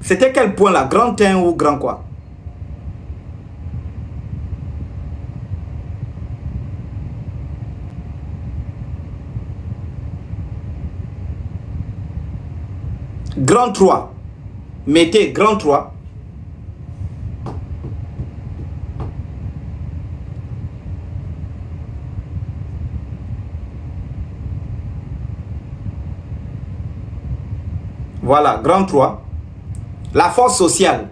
C'était quel point là? Grand 1 ou grand quoi? Grand 3. Mettez grand 3. Voilà, grand 3. La force sociale.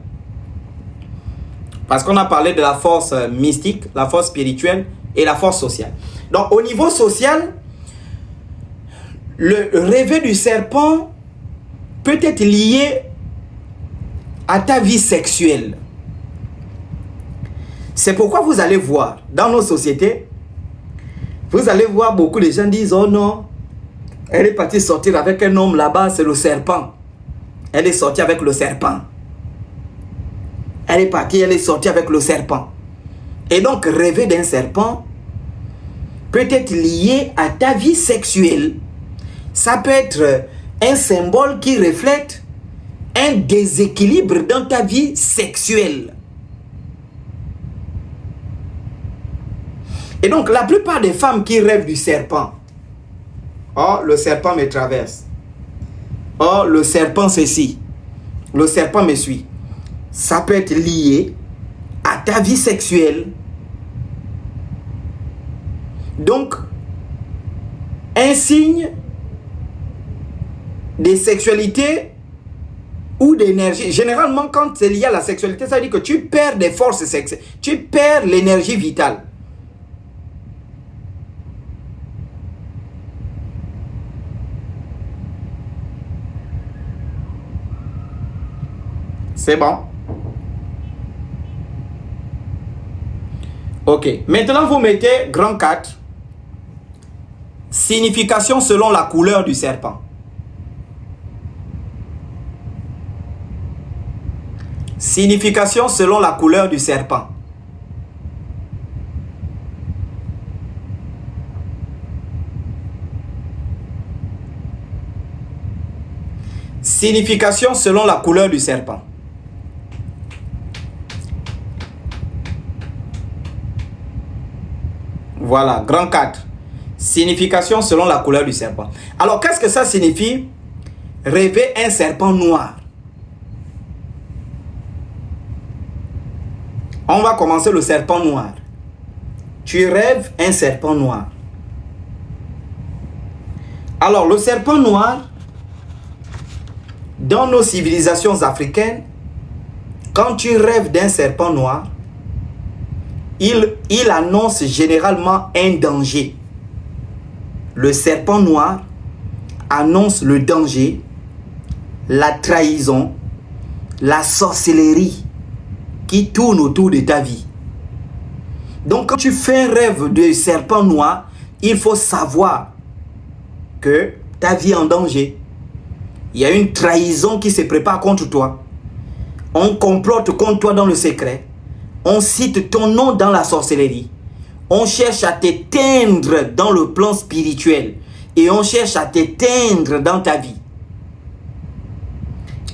Parce qu'on a parlé de la force mystique, la force spirituelle et la force sociale. Donc, au niveau social, le réveil du serpent peut être lié à ta vie sexuelle. C'est pourquoi vous allez voir, dans nos sociétés, vous allez voir beaucoup de gens disent, oh non, elle est partie sortir avec un homme là-bas, c'est le serpent. Elle est sortie avec le serpent. Elle est partie, elle est sortie avec le serpent. Et donc, rêver d'un serpent peut être lié à ta vie sexuelle. Ça peut être un symbole qui reflète un déséquilibre dans ta vie sexuelle. Et donc, la plupart des femmes qui rêvent du serpent, oh, le serpent me traverse. Oh, le serpent ceci. Le serpent me suit. Ça peut être lié à ta vie sexuelle. Donc, un signe de sexualité ou d'énergie. Généralement, quand c'est lié à la sexualité, ça veut dire que tu perds des forces sexuelles. Tu perds l'énergie vitale. C'est bon? Ok. Maintenant, vous mettez grand 4. Signification selon la couleur du serpent. Signification selon la couleur du serpent. Signification selon la couleur du serpent. Voilà, grand 4. Signification selon la couleur du serpent. Alors, qu'est-ce que ça signifie? Rêver un serpent noir. On va commencer le serpent noir. Tu rêves un serpent noir. Alors, le serpent noir, dans nos civilisations africaines, quand tu rêves d'un serpent noir, il annonce généralement un danger. Le serpent noir annonce le danger, la trahison, la sorcellerie qui tourne autour de ta vie. Donc, quand tu fais un rêve de serpent noir, il faut savoir que ta vie est en danger. Il y a une trahison qui se prépare contre toi. On complote contre toi dans le secret. On cite ton nom dans la sorcellerie. On cherche à t'éteindre dans le plan spirituel. Et on cherche à t'éteindre dans ta vie.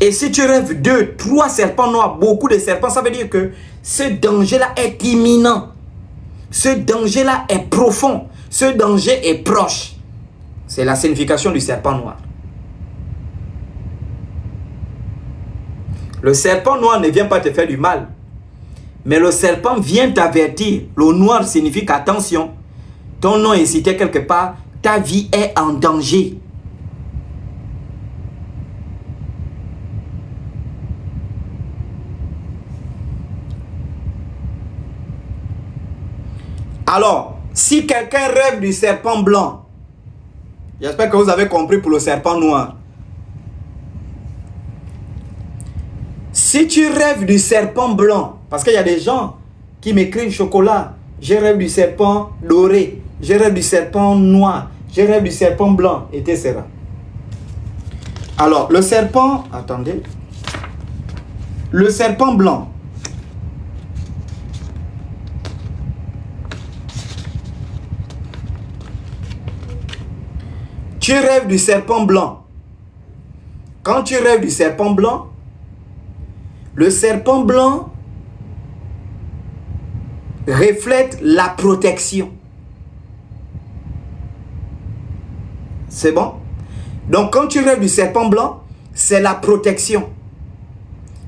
Et si tu rêves 2, 3 serpents noirs, beaucoup de serpents, ça veut dire que ce danger-là est imminent. Ce danger-là est profond. Ce danger est proche. C'est la signification du serpent noir. Le serpent noir ne vient pas te faire du mal. Mais le serpent vient t'avertir. Le noir signifie qu'attention, ton nom est cité quelque part, ta vie est en danger. Alors, si quelqu'un rêve du serpent blanc, j'espère que vous avez compris pour le serpent noir. Si tu rêves du serpent blanc, parce qu'il y a des gens qui m'écrivent chocolat, je rêve du serpent doré, je rêve du serpent noir, je rêve du serpent blanc, etc. Alors, le serpent, attendez, le serpent blanc, tu rêves du serpent blanc. Quand tu rêves du serpent blanc, Le serpent blanc reflète la protection. C'est bon? Donc, quand tu rêves du serpent blanc, c'est la protection.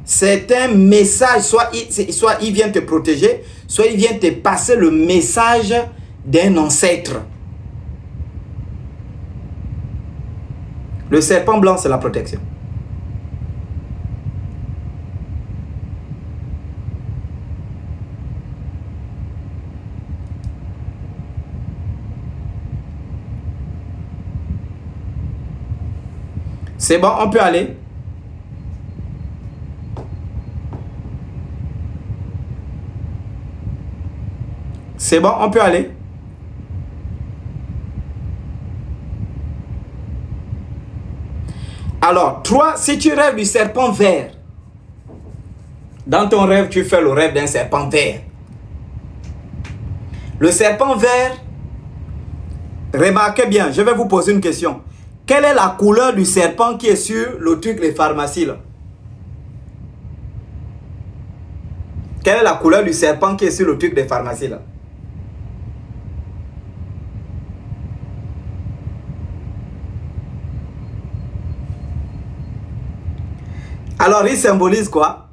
C'est un message, soit il vient te protéger, soit il vient te passer le message d'un ancêtre. Le serpent blanc, c'est la protection. C'est bon, on peut aller. C'est bon, on peut aller. Alors, toi, si tu rêves du serpent vert, dans ton rêve, tu fais le rêve d'un serpent vert. Le serpent vert, remarquez bien, je vais vous poser une question. Quelle est la couleur du serpent qui est sur le truc des pharmacies là? Quelle est la couleur du serpent qui est sur le truc des pharmacies là? Alors, il symbolise quoi?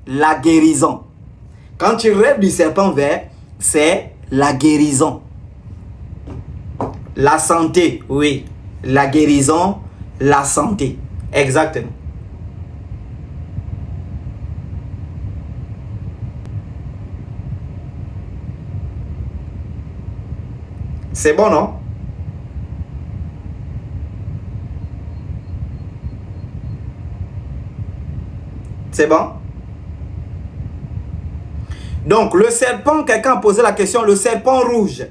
La guérison. Quand tu rêves du serpent vert, c'est la guérison. La santé, oui. La guérison, la santé. Exactement. C'est bon, non? C'est bon? Donc, le serpent, quelqu'un a posé la question, le serpent rouge.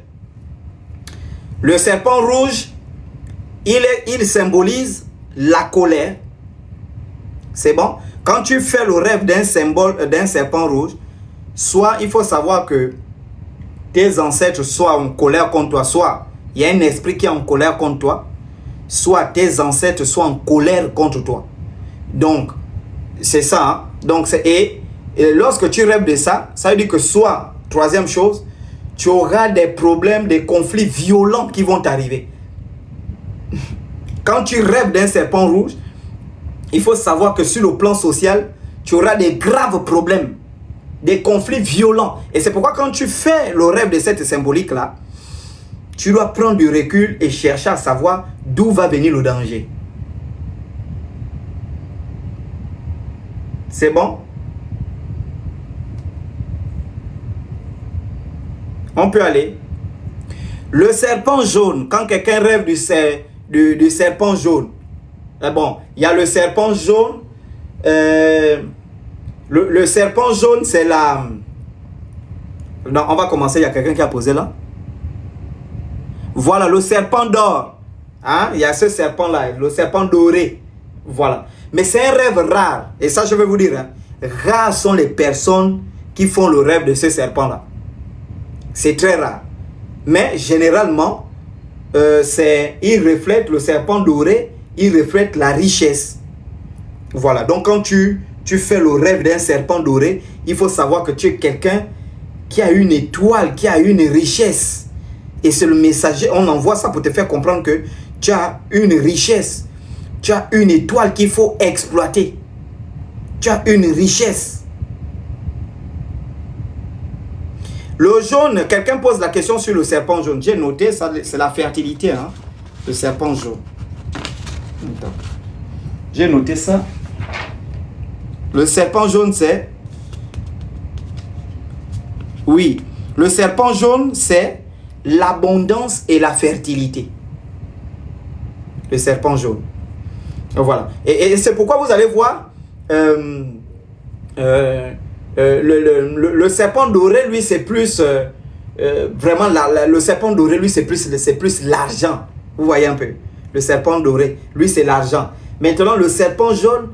Le serpent rouge, il symbolise la colère. C'est bon? Quand tu fais le rêve d'un symbole, d'un serpent rouge, soit il faut savoir que tes ancêtres soient en colère contre toi, soit il y a un esprit qui est en colère contre toi, soit tes ancêtres soient en colère contre toi. Donc, c'est ça. Hein? Donc, et lorsque tu rêves de ça, ça veut dire que soit, troisième chose, tu auras des problèmes, des conflits violents qui vont t'arriver. Quand tu rêves d'un serpent rouge, il faut savoir que sur le plan social, tu auras des graves problèmes, des conflits violents. Et c'est pourquoi quand tu fais le rêve de cette symbolique-là, tu dois prendre du recul et chercher à savoir d'où va venir le danger. C'est bon? On peut aller. Le serpent jaune, quand quelqu'un rêve du serpent jaune, bon, il y a le serpent jaune. Le serpent jaune, c'est la... Non, on va commencer, il y a quelqu'un qui a posé là. Voilà, le serpent d'or. Hein? Il y a ce serpent-là, le serpent doré. Voilà. Mais c'est un rêve rare. Et ça, je vais vous dire, hein, rares sont les personnes qui font le rêve de ce serpent-là. C'est très rare. Mais généralement, il reflète le serpent doré, il reflète la richesse. Voilà. Donc, quand tu fais le rêve d'un serpent doré, il faut savoir que tu es quelqu'un qui a une étoile, qui a une richesse. Et c'est le messager, on envoie ça pour te faire comprendre que tu as une richesse. Tu as une étoile qu'il faut exploiter. Tu as une richesse. Le jaune, quelqu'un pose la question sur le serpent jaune. J'ai noté, ça, c'est la fertilité, hein, le serpent jaune. J'ai noté ça. Le serpent jaune, c'est... Oui, le serpent jaune, c'est l'abondance et la fertilité. Le serpent jaune. Voilà. Et c'est pourquoi vous allez voir le serpent doré, lui, c'est plus vraiment le serpent doré, lui, c'est plus l'argent. Vous voyez un peu. Le serpent doré, lui, c'est l'argent. Maintenant, le serpent jaune,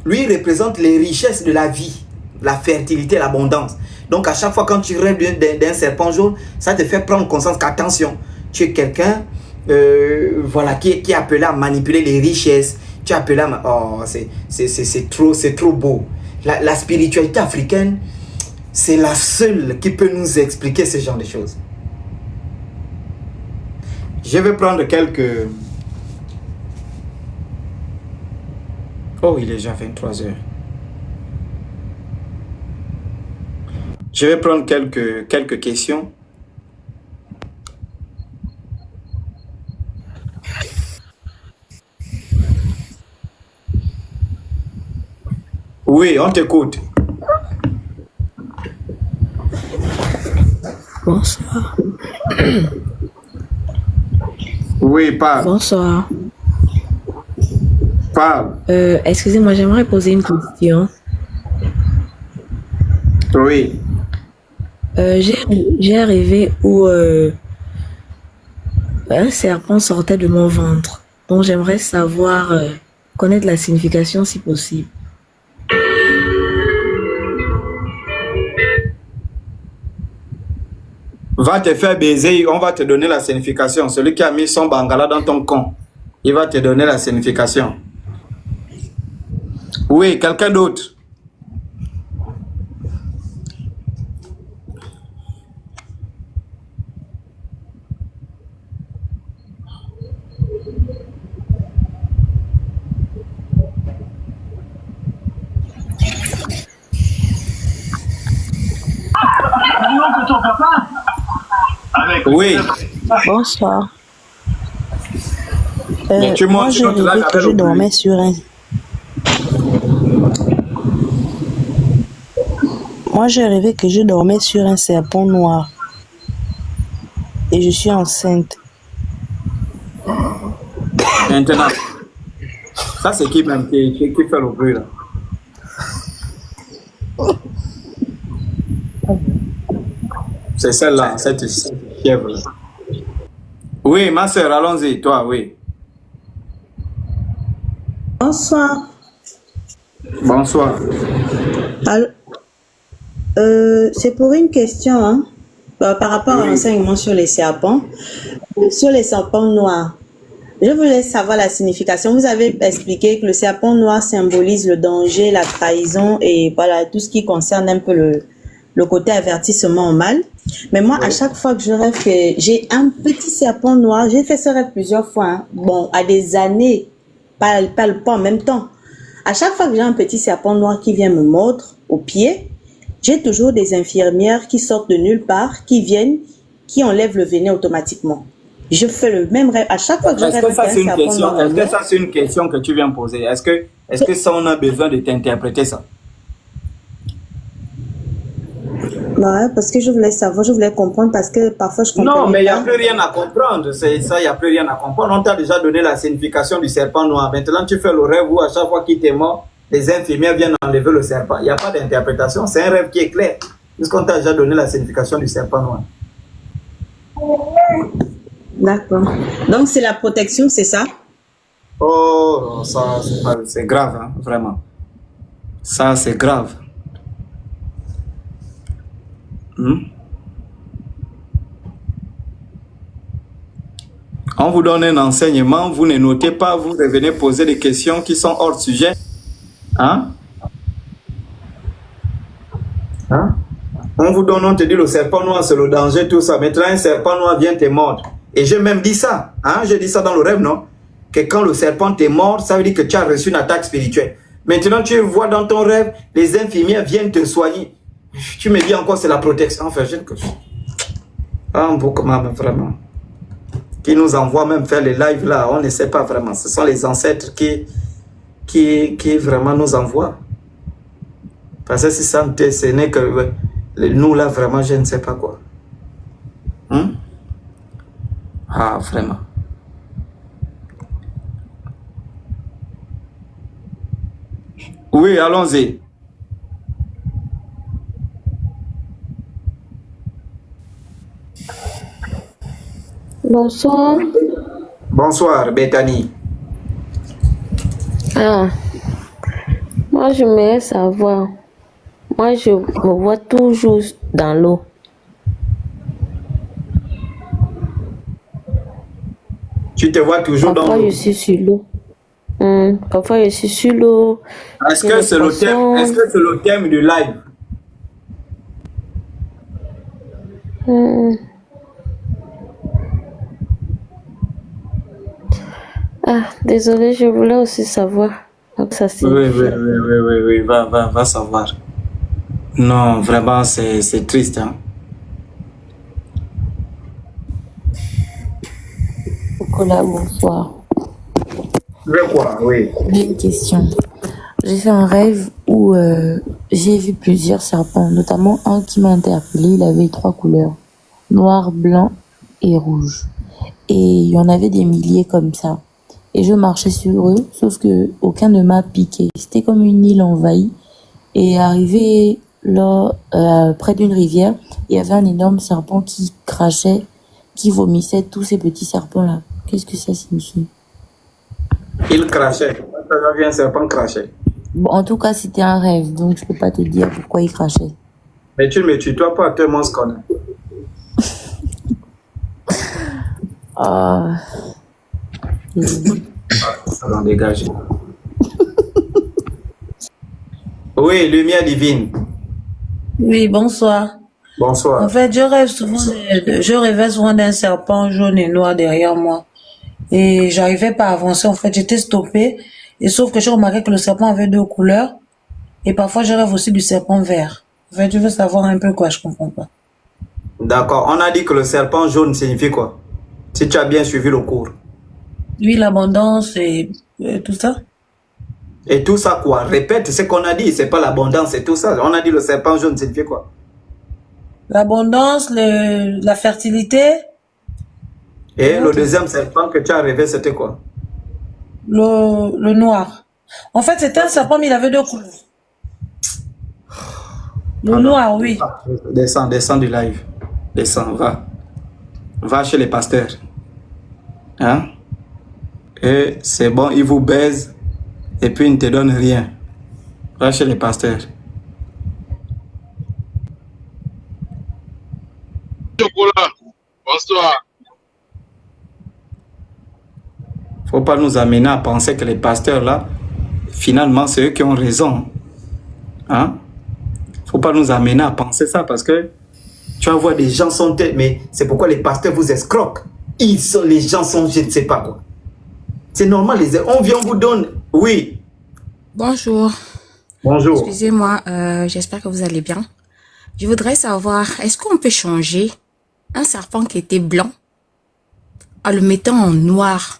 lui, représente les richesses de la vie, la fertilité, l'abondance. Donc, à chaque fois quand tu rêves d'un serpent jaune, ça te fait prendre conscience qu'attention, tu es quelqu'un voilà, qui est appelé à manipuler les richesses. Tu es appelé à... Oh, c'est trop beau. la spiritualité africaine, c'est la seule qui peut nous expliquer ce genre de choses. Je vais prendre quelques... Oh, il est déjà 23 heures. Je vais prendre quelques questions. Oui, on t'écoute. Bonsoir. Oui, parle. Bonsoir. Parle. Excusez-moi, j'aimerais poser une question. Oui. J'ai rêvé où un serpent sortait de mon ventre. Donc j'aimerais savoir, connaître la signification si possible. Va te faire baiser, on va te donner la signification. Celui qui a mis son bangala dans ton camp, il va te donner la signification. Oui, quelqu'un d'autre. Oui. Bonsoir. Mais tu Moi, montes, j'ai rêvé que je dormais sur un... Moi, j'ai rêvé que je dormais sur un serpent noir. Et je suis enceinte. Maintenant, ça c'est qui même qui fait le bruit là? C'est celle-là, cette chèvre là. Oui, ma soeur, allons-y, toi, oui. Bonsoir. Bonsoir. Alors, c'est pour une question hein, par rapport à l'enseignement sur les serpents noirs. Je voulais savoir la signification. Vous avez expliqué que le serpent noir symbolise le danger, la trahison et voilà tout ce qui concerne un peu le côté avertissement au mal. Mais moi, à chaque fois que je rêve que j'ai un petit serpent noir, j'ai fait ce rêve plusieurs fois. Hein. Bon, à des années, pas en même temps. À chaque fois que j'ai un petit serpent noir qui vient me mordre au pied, j'ai toujours des infirmières qui sortent de nulle part, qui viennent, qui enlèvent le venin automatiquement. Je fais le même rêve. À chaque fois que je rêve Est-ce que ça c'est une question que tu viens poser? Est-ce que ça on a besoin de t'interpréter ça? Ouais, parce que je voulais savoir, je voulais comprendre parce que parfois je comprends. Non, mais il n'y a plus rien à comprendre. C'est ça, il n'y a plus rien à comprendre. On t'a déjà donné la signification du serpent noir. Maintenant, tu fais le rêve où à chaque fois qu'il t'est mort, les infirmières viennent enlever le serpent. Il n'y a pas d'interprétation. C'est un rêve qui est clair. Puisqu'on t'a déjà donné la signification du serpent noir. D'accord. Donc c'est la protection, c'est ça? Oh, ça, c'est grave, hein, vraiment. Ça, c'est grave. On vous donne un enseignement, vous ne notez pas, vous revenez poser des questions qui sont hors sujet. Hein? On vous donne, on te dit le serpent noir, c'est le danger, tout ça. Maintenant, un serpent noir vient te mordre. Et j'ai même dit ça. Hein? J'ai dit ça dans le rêve, non? Que quand le serpent te mord, ça veut dire que tu as reçu une attaque spirituelle. Maintenant, tu vois dans ton rêve, les infirmières viennent te soigner. Tu me dis encore c'est la protection. Enfin, je ne sais pas. Beaucoup même, vraiment. Qui nous envoie même faire les lives là, on ne sait pas vraiment. Ce sont les ancêtres qui vraiment nous envoient. Parce que si ça ce n'est que nous là, vraiment, je ne sais pas quoi. Ah, vraiment. Oui, allons-y. Bonsoir. Bonsoir, Bethany. Moi, je voulais savoir. Moi, je me vois toujours dans l'eau. Tu te vois toujours dans Parfois, l'eau? je suis sur l'eau. Parfois, je suis sur l'eau. Est-ce J'ai que les c'est le thème, poissons. est-ce que c'est le thème du live? Hmm. Ah, désolé, je voulais aussi savoir. Donc, ça Oui, signifie. oui, va savoir. Non, vraiment, c'est triste, hein. Nicolas, bonsoir. Je quoi, oui. J'ai une question. J'ai fait un rêve où j'ai vu plusieurs serpents, notamment un qui m'a interpellé. Il avait 3 couleurs, noir, blanc et rouge. Et il y en avait des milliers comme ça. Et je marchais sur eux, sauf que aucun ne m'a piqué. C'était comme une île envahie. Et arrivé là, près d'une rivière, il y avait un énorme serpent qui crachait, qui vomissait tous ces petits serpents-là. Qu'est-ce que ça signifie? Il crachait. Ça vient un serpent cracher. Bon, en tout cas, c'était un rêve, donc je peux pas te dire pourquoi il crachait. Mais tu ne me tutoies pas, tout le monde se connaît. Ah, Ça va dégager. Oui, lumière divine. Oui, bonsoir. En Bonsoir. fait, je rêvais souvent d'un serpent jaune et noir derrière moi. Et j'arrivais pas à avancer. En fait, j'étais stoppée. Et sauf que j'ai remarqué que le serpent avait 2 couleurs. Et parfois, je rêve aussi du serpent vert. En fait, je veux savoir un peu quoi, je comprends pas. D'accord. On a dit que le serpent jaune signifie quoi? Si tu as bien suivi le cours. Oui, l'abondance et tout ça. Et tout ça quoi? Répète ce qu'on a dit. C'est pas l'abondance, c'est tout ça. On a dit le serpent jaune signifie quoi? L'abondance, la fertilité, Et le l'autre, deuxième serpent que tu as rêvé, c'était quoi? le noir. En fait, c'était un serpent, mais il avait 2 couleurs. Le noir, oui. Descends du live. Descends, va. Va chez les pasteurs. Hein? Et c'est bon, ils vous baisent et puis ils ne te donnent rien. Va chez les pasteurs. Chocolat, bonsoir. Faut pas nous amener à penser que les pasteurs là, finalement, c'est eux qui ont raison. Hein? Faut pas nous amener à penser ça parce que tu vas voir des gens sont mais c'est pourquoi les pasteurs vous escroquent. Les gens sont, je ne sais pas quoi. C'est normal, on vient, on vous donne. Oui, Bonjour, bonjour. excusez-moi, j'espère que vous allez bien. Je voudrais savoir, est-ce qu'on peut changer un serpent qui était blanc en le mettant en noir?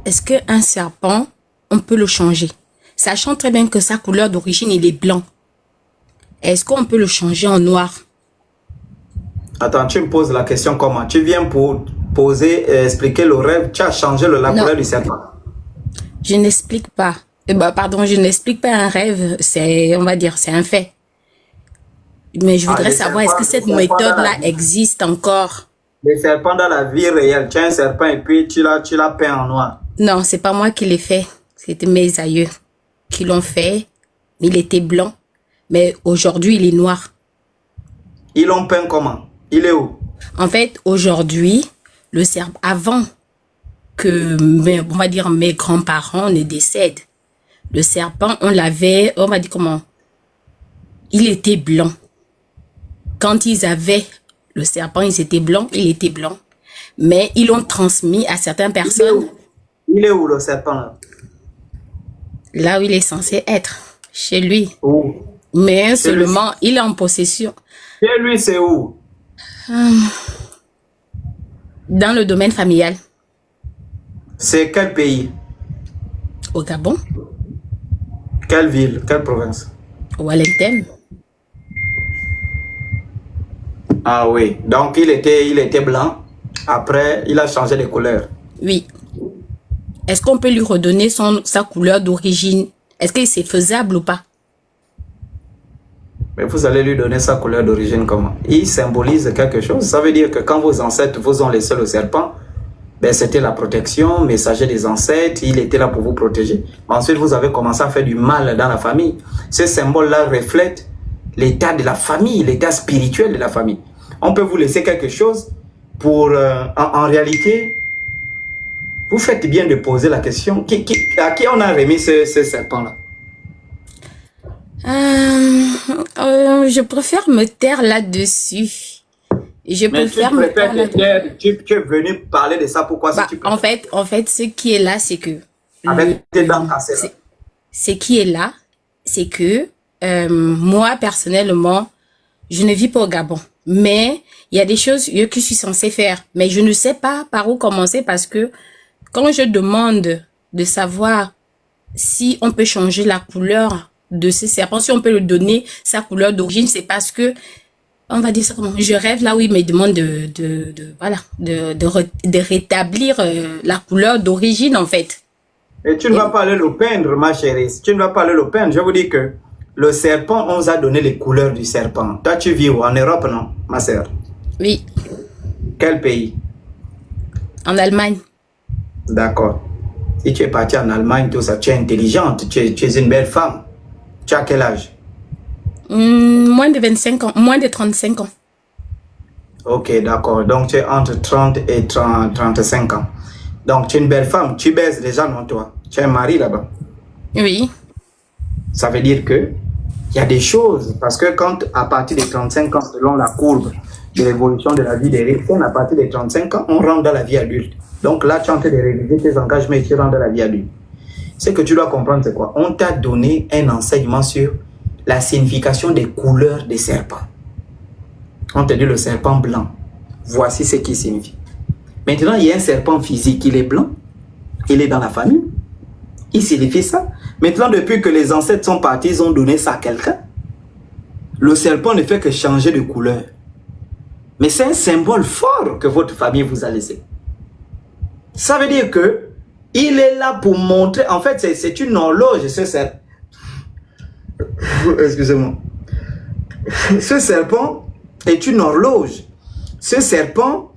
Est-ce qu'un serpent, on peut le changer? Sachant très bien que sa couleur d'origine, il est blanc. Est-ce qu'on peut le changer en noir? Attends, tu me poses la question comment? Tu viens pour poser, expliquer le rêve, tu as changé la Non. couleur du serpent. Je n'explique pas. Pardon, je n'explique pas un rêve, c'est, on va dire, c'est un fait. Mais je voudrais les savoir, est-ce que cette serpents dans la méthode-là vie. existe encore? Les serpents dans la vie réelle, tu as un serpent et puis tu l'as peint en noir. Non, c'est pas moi qui l'ai fait. C'était mes aïeux qui l'ont fait. Il était blanc. Mais aujourd'hui, il est noir. Ils l'ont peint comment? Il est où? En fait, aujourd'hui, le serpent, avant que, on va dire, mes grands-parents ne décèdent, le serpent, on l'avait, on va dire comment? Il était blanc. Quand ils avaient le serpent, il était blanc, il était blanc. Mais ils l'ont transmis à certaines personnes Il est où le serpent là? là où il est censé être, chez lui. Où? Mais Chez lui. seulement, il est en possession. Chez lui, c'est où? Dans le domaine familial, C'est quel pays? au Gabon, Quelle ville? Quelle province? au Wellington. Ah oui, donc il était blanc. Après, il a changé de couleur. Oui. Est-ce qu'on peut lui redonner sa couleur d'origine? Est-ce que c'est faisable ou pas? Mais vous allez lui donner sa couleur d'origine comment? Il symbolise quelque chose. Ça veut dire que quand vos ancêtres vous ont laissé le serpent, ben c'était la protection, messager des ancêtres, il était là pour vous protéger. Ensuite, vous avez commencé à faire du mal dans la famille. Ce symbole-là reflète l'état de la famille, l'état spirituel de la famille. On peut vous laisser quelque chose pour, en réalité, Vous faites bien de poser la question. À qui on a remis ce serpent-là? Je préfère me taire là-dessus. Je Mais préfère me taire là-dessus. tu es venu parler de ça, pourquoi Bah, si tu préfères? en fait, ce qui est là, c'est que... Avec tes dents cassées là. Ce qui est là, c'est que moi, personnellement, je ne vis pas au Gabon. Mais il y a des choses que je suis censée faire. Mais je ne sais pas par où commencer parce que quand je demande de savoir si on peut changer la couleur de ce serpent, si on peut lui donner sa couleur d'origine, c'est parce que, on va dire ça comment, je rêve là où il me demande de rétablir la couleur d'origine en fait. Et tu ne vas pas aller le peindre, ma chérie. Tu ne vas pas aller le peindre. Je vous dis que le serpent, on nous a donné les couleurs du serpent. Toi, tu vis où? En Europe, non, ma sœur? Oui. Quel pays? En Allemagne. D'accord. Si tu es parti en Allemagne, tout ça, tu es intelligente, tu es une belle femme. Tu as quel âge? Moins de 25 ans, moins de 35 ans. Ok, d'accord. Donc, tu es entre 30 et 35 ans. Donc, tu es une belle femme. Tu baises déjà, non, toi? Tu as un mari là-bas? Oui. Ça veut dire que il y a des choses. Parce que quand, à partir de 35 ans, selon la courbe de l'évolution de la vie des personnes, à partir de 35 ans, on rentre dans la vie adulte. Donc là, tu es en train de réviser tes engagements et tu rentres dans la vie adulte. Ce que tu dois comprendre, c'est quoi? On t'a donné un enseignement sur la signification des couleurs des serpents. On t'a dit le serpent blanc. Voici ce qu'il signifie. Maintenant, il y a un serpent physique, il est blanc, il est dans la famille, il signifie ça. Maintenant, depuis que les ancêtres sont partis, ils ont donné ça à quelqu'un. Le serpent ne fait que changer de couleur. Mais c'est un symbole fort que votre famille vous a laissé. Ça veut dire que il est là pour montrer, en fait, c'est une horloge, ce serpent. Excusez-moi. Ce serpent est une horloge. Ce serpent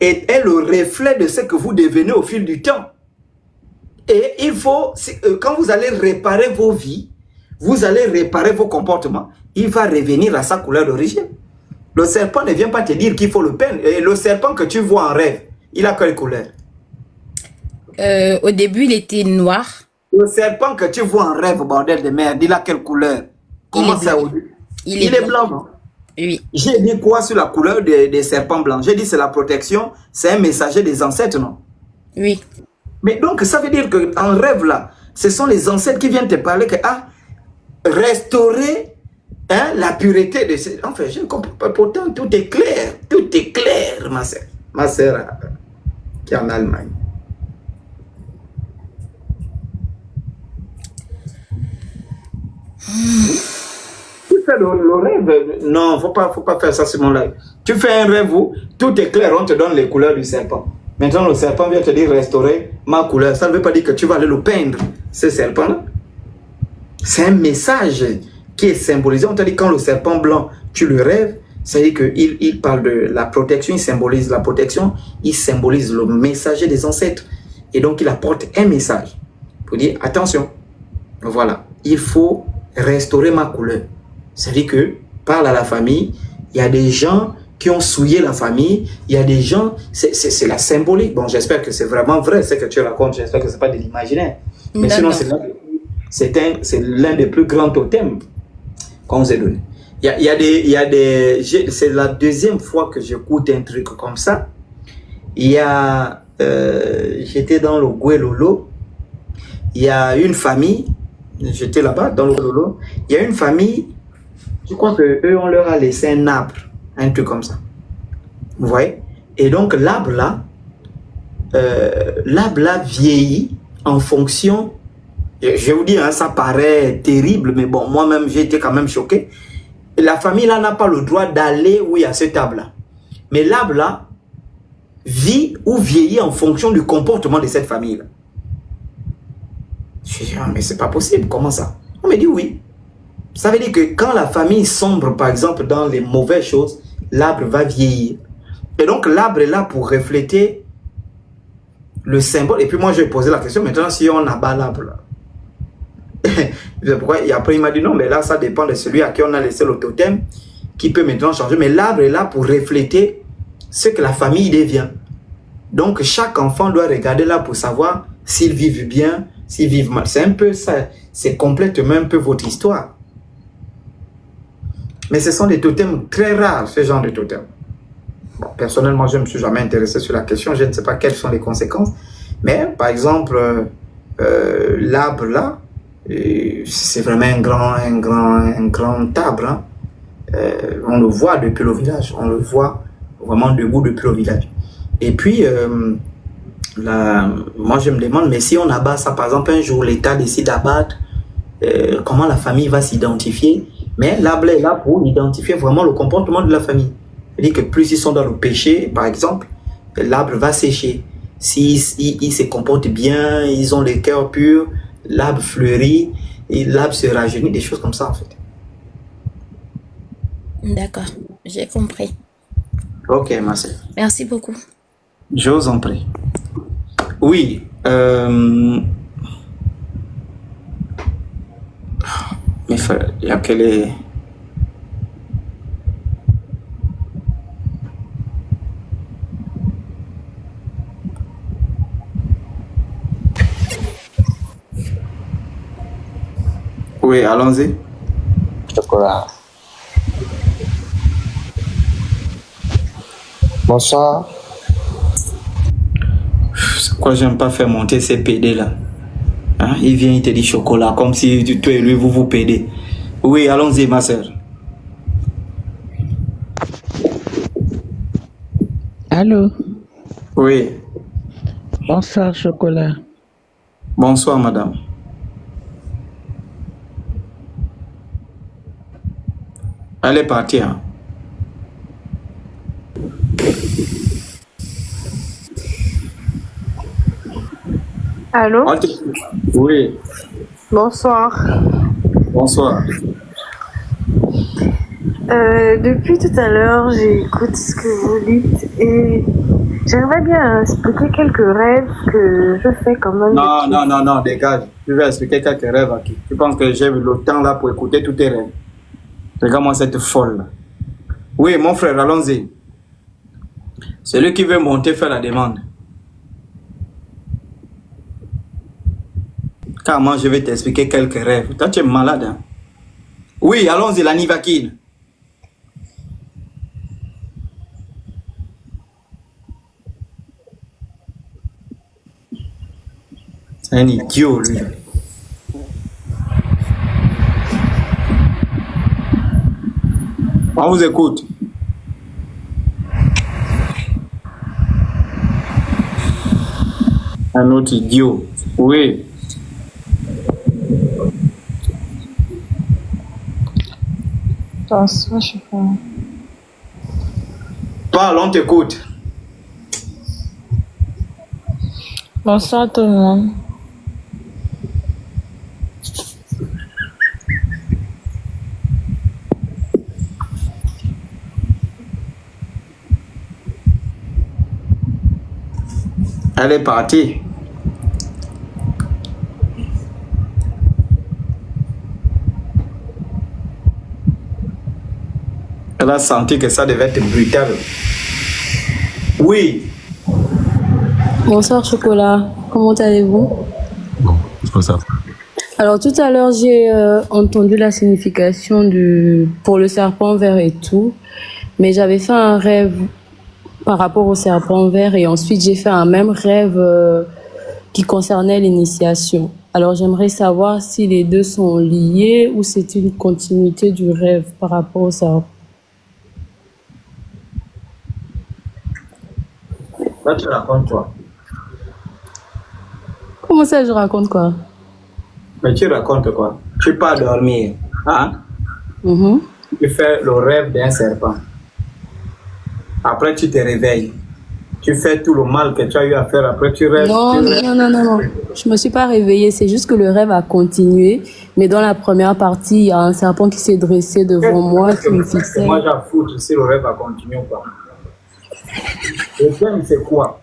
est le reflet de ce que vous devenez au fil du temps. Et il faut, quand vous allez réparer vos vies, vous allez réparer vos comportements, il va revenir à sa couleur d'origine. Le serpent ne vient pas te dire qu'il faut le peindre. Et le serpent que tu vois en rêve, il a quelle couleur? Au début, il était noir. Le serpent que tu vois en rêve, bordel de merde, il a quelle couleur? Comment ça? Il est blanc, non? Oui. J'ai dit quoi sur la couleur des serpents blancs? J'ai dit c'est la protection, c'est un messager des ancêtres, non? Oui. Mais donc, ça veut dire qu'en rêve, là, ce sont les ancêtres qui viennent te parler que, restaurer la pureté de ces... Enfin, je ne comprends pas. Pourtant, tout est clair, ma soeur. Ma soeur qui est en Allemagne. Tu fais le rêve. Non, faut pas faire ça sur mon live. Tu fais un rêve où tout est clair, on te donne les couleurs du serpent. Maintenant, le serpent vient te dire restaurer ma couleur. Ça ne veut pas dire que tu vas aller le peindre, ce serpent-là. C'est un message qui est symbolisé. On t'a dit quand le serpent blanc, tu le rêves, ça veut dire qu'il parle de la protection, il symbolise la protection, il symbolise le messager des ancêtres. Et donc, il apporte un message pour dire, attention, voilà, il faut restaurer ma couleur. Ça veut dire que, parle à la famille, il y a des gens qui ont souillé la famille, il y a des gens, c'est la symbolique. Bon, j'espère que c'est vraiment vrai, ce que tu racontes, j'espère que ce n'est pas de l'imaginaire. Mais sinon, c'est l'un des plus grands totems qu'on vous a donné. C'est la deuxième fois que j'écoute un truc comme ça. J'étais dans le Guelolo, il y a une famille, j'étais là-bas dans le Guelolo, il y a une famille, je crois qu'eux, on leur a laissé un arbre, un truc comme ça. Vous voyez? Et donc l'arbre là vieillit en fonction, je vais vous dire, hein, ça paraît terrible, mais bon, moi-même j'ai été quand même choqué. Et la famille là n'a pas le droit d'aller où il y a cet arbre là. Mais l'arbre là vit ou vieillit en fonction du comportement de cette famille là. Je dis, mais c'est pas possible, comment ça? On me dit oui. Ça veut dire que quand la famille sombre, par exemple, dans les mauvaises choses, l'arbre va vieillir. Et donc, l'arbre est là pour refléter le symbole. Et puis moi, je vais poser la question, maintenant, si on abat l'arbre là. Et après, il m'a dit, non, mais là, ça dépend de celui à qui on a laissé le totem, qui peut maintenant changer. Mais l'arbre est là pour refléter ce que la famille devient. Donc, chaque enfant doit regarder là pour savoir s'ils vivent bien, s'ils vivent mal. C'est un peu ça, c'est complètement un peu votre histoire. Mais ce sont des totems très rares, ce genre de totems. Bon, personnellement, je ne me suis jamais intéressé sur la question, je ne sais pas quelles sont les conséquences. Mais, par exemple, l'arbre là, c'est vraiment un grand arbre. Hein. On le voit depuis le village, on le voit vraiment debout depuis le village. Et puis, moi je me demande, mais si on abat ça, par exemple, un jour l'État décide d'abattre, comment la famille va s'identifier? Mais l'arbre est là pour identifier vraiment le comportement de la famille. C'est-à-dire que plus ils sont dans le péché, par exemple, l'arbre va sécher. S'ils se comportent bien, ils ont le cœur pur, l'arbre fleurit, et l'arbre se rajeunit, des choses comme ça en fait. D'accord, j'ai compris. Ok, ma soeur. Merci beaucoup. J'ose en prie. Oui. Mais il y a que les... Oui, allons-y. Chocolat. Bonsoir. C'est quoi, j'aime pas faire monter ces PD là. Hein? Il vient, il te dit chocolat, comme si toi et lui, vous pédez. Oui, allons-y, ma soeur. Allô? Oui. Bonsoir, Chocolat. Bonsoir, madame. Elle est partie, hein? Allô? Oui. Bonsoir. Bonsoir. Depuis tout à l'heure, j'écoute ce que vous dites et j'aimerais bien expliquer quelques rêves que je fais quand même. Non, dégage. Je vais expliquer quelques rêves à qui. Tu penses que j'ai le temps là pour écouter tous tes rêves? Regarde-moi cette folle là. Oui, mon frère, allons-y. Celui qui veut monter fait la demande. Car moi, je vais t'expliquer quelques rêves. Toi, tu es malade. Hein? Oui, allons-y, la Nivaquine. C'est un idiot, lui. On vous écoute. Un autre idiot. Oui. Bonsoir, je sais pas. Parle, on t'écoute. Bonsoir tout le monde. Elle est partie. Elle a senti que ça devait être brutal. Oui. Bonsoir Chocolat, comment allez-vous? Bon, c'est pas ça. Alors tout à l'heure j'ai entendu la signification pour le serpent vert et tout, mais j'avais fait un rêve par rapport au serpent vert et ensuite j'ai fait un même rêve qui concernait l'initiation. Alors j'aimerais savoir si les deux sont liés ou c'est une continuité du rêve par rapport au serpent. Là, tu racontes quoi? Comment ça je raconte quoi? Mais tu racontes quoi? Tu pars dormir, hein? Tu fais le rêve d'un serpent. Après, tu te réveilles. Tu fais tout le mal que tu as eu à faire. Après, tu rêves. Non. Je me suis pas réveillée. C'est juste que le rêve a continué. Mais dans la première partie, il y a un serpent qui s'est dressé devant moi, qui me fixait. Moi, j'en fous si le rêve a continué ou pas. Le thème, c'est quoi?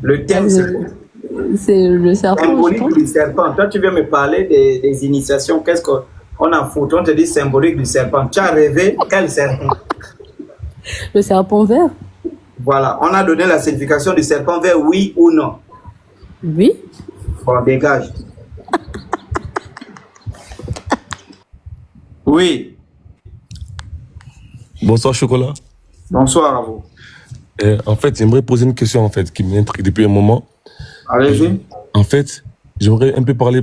Le thème, c'est quoi? C'est le serpent. Symbolique du serpent. Toi, tu viens me parler des initiations. Qu'est-ce qu'on en fout? On te dit symbolique du serpent. Tu as rêvé quel serpent? Le serpent vert. Voilà, on a donné la signification du serpent vert, oui ou non? Oui. Bon, dégage. Oui. Bonsoir Chocolat. Bonsoir à vous. En fait, j'aimerais poser une question en fait qui m'intrigue depuis un moment. Allez-y. En fait, j'aimerais un peu parler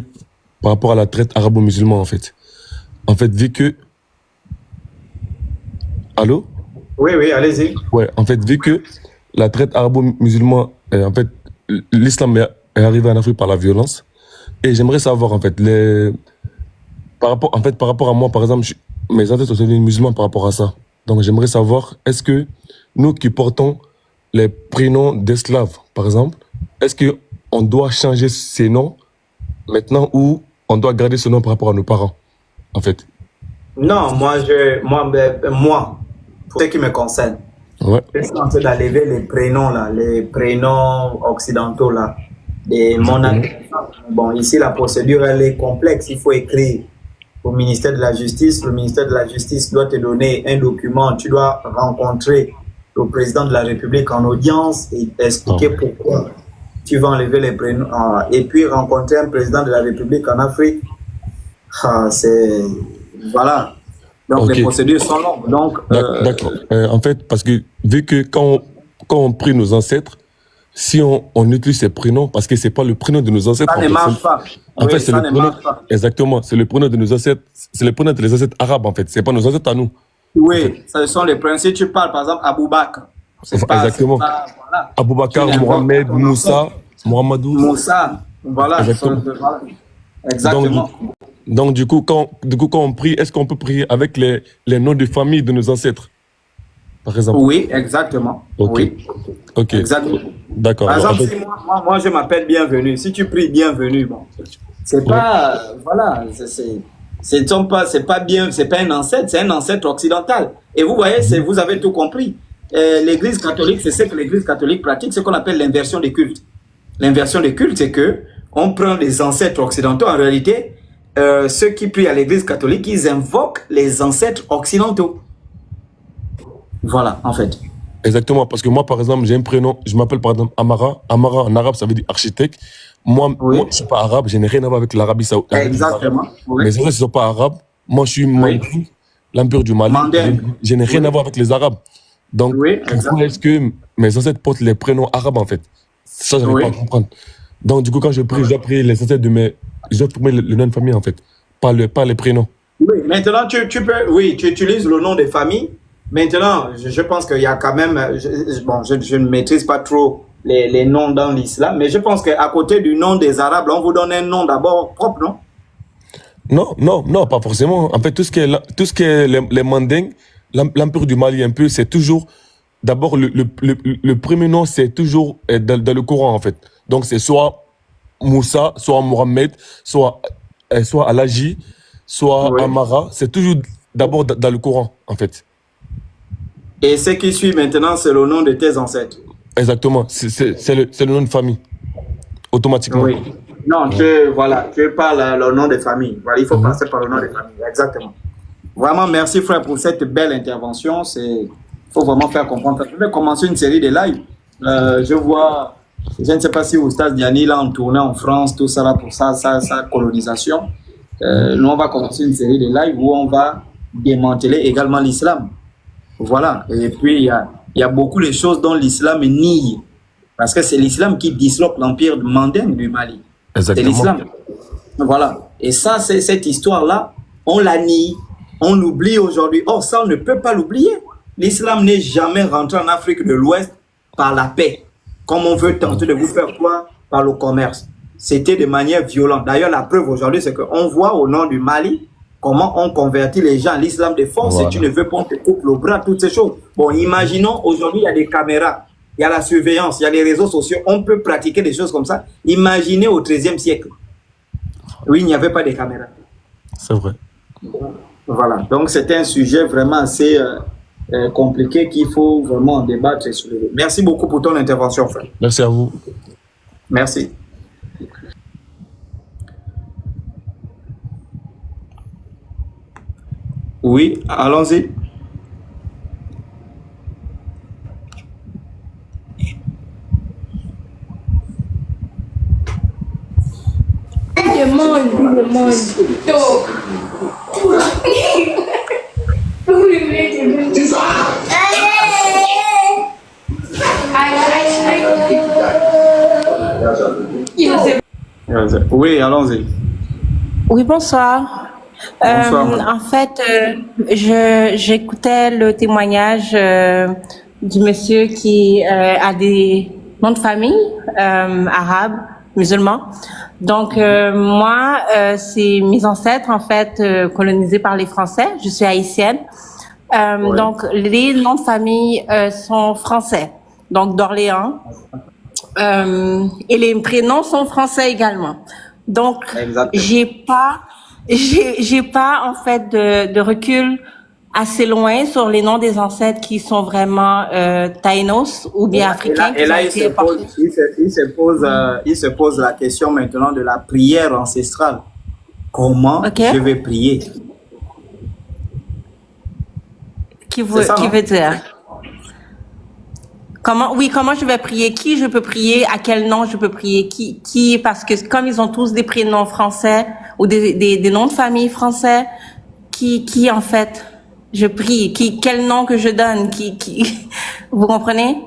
par rapport à la traite arabo-musulmane en fait. En fait, vu que... Allô? Oui, oui, allez-y. Ouais, en fait, vu que la traite arabo-musulmane, en fait, l'islam est arrivé en Afrique par la violence. Et j'aimerais savoir, en fait, par rapport à moi, par exemple, mes ancêtres sont devenus musulmans par rapport à ça. Donc, j'aimerais savoir, est-ce que nous qui portons les prénoms d'esclaves, par exemple, est-ce qu'on doit changer ces noms maintenant ou on doit garder ce nom par rapport à nos parents, en fait? Non, moi, pour ce qui me concerne, ouais. Je suis en train d'enlever les prénoms, là, les prénoms occidentaux, là, des monarques. Bon, ici, la procédure, elle est complexe. Il faut écrire au ministère de la Justice. Le ministère de la Justice doit te donner un document. Tu dois rencontrer le président de la République en audience et expliquer pourquoi tu vas enlever les prénoms. Et puis, rencontrer un président de la République en Afrique. C'est... Voilà. Donc, les procédures sont longues. Donc, d'accord. En fait, parce que vu que quand on prie nos ancêtres, si on utilise ces prénoms, parce que c'est pas le prénom de nos ancêtres. Ça ne marche pas. En fait, c'est le prénom. Exactement. C'est le prénom de nos ancêtres. C'est le prénom des ancêtres arabes, en fait. C'est pas nos ancêtres à nous. Oui, ce sont les prénoms. Si tu parles, par exemple, Aboubakar. Exactement. Voilà. Aboubakar, Mohamed, Moussa, Mohamedou. Moussa. Voilà. Exactement. Donc, du coup, quand on prie, est-ce qu'on peut prier avec les noms de famille de nos ancêtres, par exemple? Oui, exactement. Ok. Oui. Ok. Exactement. D'accord. Par exemple, si moi, je m'appelle Bienvenue. Si tu pries Bienvenue, bon, c'est pas, voilà, c'est pas bien, c'est pas un ancêtre, c'est un ancêtre occidental. Et vous voyez, vous avez tout compris. L'Église catholique, c'est ce que l'Église catholique pratique, ce qu'on appelle l'inversion des cultes. L'inversion des cultes, c'est que on prend les ancêtres occidentaux. En réalité, ceux qui prient à l'Église catholique, ils invoquent les ancêtres occidentaux. Voilà, en fait. Exactement, parce que moi, par exemple, j'ai un prénom, je m'appelle par exemple Amara. Amara en arabe, ça veut dire architecte. Moi, je ne suis pas arabe, je n'ai rien à voir avec l'Arabie saoudite. Exactement. Oui. Mais c'est vrai, ils ne sont pas arabes. Moi, je suis Manding, l'Empire du Mali. Je n'ai rien à voir avec les Arabes. Donc, pourquoi est-ce que mes ancêtres portent les prénoms arabes, en fait? Ça, je n'arrive pas à comprendre. Donc, du coup, quand je prie, je dois prier les ancêtres de mes... Je dois prier le nom de famille, en fait, pas les prénoms. Oui, maintenant, tu utilises le nom de famille. Maintenant, je pense qu'il y a quand même... je ne maîtrise pas trop les noms dans l'islam, mais je pense qu'à côté du nom des Arabes, on vous donne un nom d'abord propre, non? Non, pas forcément. En fait, tout ce qui est les Mandingues, l'Empire du Mali, un peu, c'est toujours... D'abord, le premier nom, c'est toujours dans le Coran, en fait. Donc, c'est soit Moussa, soit Mohamed, soit Alaji, soit Amara. C'est toujours d'abord dans le Coran, en fait. Et ce qui suit maintenant, c'est le nom de tes ancêtres. Exactement. C'est le nom de famille. Automatiquement. Oui. Non, tu parles le nom de famille. Voilà, il faut passer par le nom de famille. Exactement. Vraiment, merci frère pour cette belle intervention. Il faut vraiment faire comprendre. Je vais commencer une série de lives. Je vois, je ne sais pas si Oustaz Diani là en tournée en France, tout ça là pour sa colonisation. Nous, on va commencer une série de lives où on va démanteler également l'islam. Voilà. Et puis, il y a beaucoup de choses dont l'islam nie. Parce que c'est l'islam qui disloque l'empire mandingue du Mali. C'est l'islam. Voilà. Et ça, cette histoire-là, on la nie. On l'oublie aujourd'hui. Or, ça, on ne peut pas l'oublier. L'islam n'est jamais rentré en Afrique de l'Ouest par la paix. Comme on veut tenter de vous faire croire par le commerce. C'était de manière violente. D'ailleurs, la preuve aujourd'hui, c'est qu'on voit au nord du Mali comment on convertit les gens à l'islam de force. Voilà. Si tu ne veux pas, on te coupe le bras, toutes ces choses. Bon, imaginons, aujourd'hui, il y a des caméras, il y a la surveillance, il y a les réseaux sociaux. On peut pratiquer des choses comme ça. Imaginez au XIIIe siècle. Oui, il n'y avait pas de caméras. C'est vrai. Voilà. Donc, c'était un sujet vraiment assez compliqué qu'il faut vraiment débattre et soulever. Merci beaucoup pour ton intervention, frère. Merci à vous. Merci. Oui, allons-y. Oui, allons-y. Oui, bonsoir. Bonsoir. En fait, j'écoutais le témoignage du monsieur qui a des noms de famille arabes, musulmans. Donc, moi, c'est mes ancêtres, en fait, colonisés par les Français. Je suis haïtienne. Ouais. Donc, les noms de famille sont français, donc d'Orléans. Et les prénoms sont français également. Donc, Exactement. j'ai pas en fait de recul assez loin sur les noms des ancêtres qui sont vraiment taïnos ou bien africains. Et là, il se pose la question maintenant de la prière ancestrale. Comment je vais prier? Qui veut dire? Comment je vais prier? Qui je peux prier? À quel nom je peux prier? Qui, parce que comme ils ont tous des prénoms français ou des noms de famille français, qui en fait je prie? Quel nom que je donne? Vous comprenez?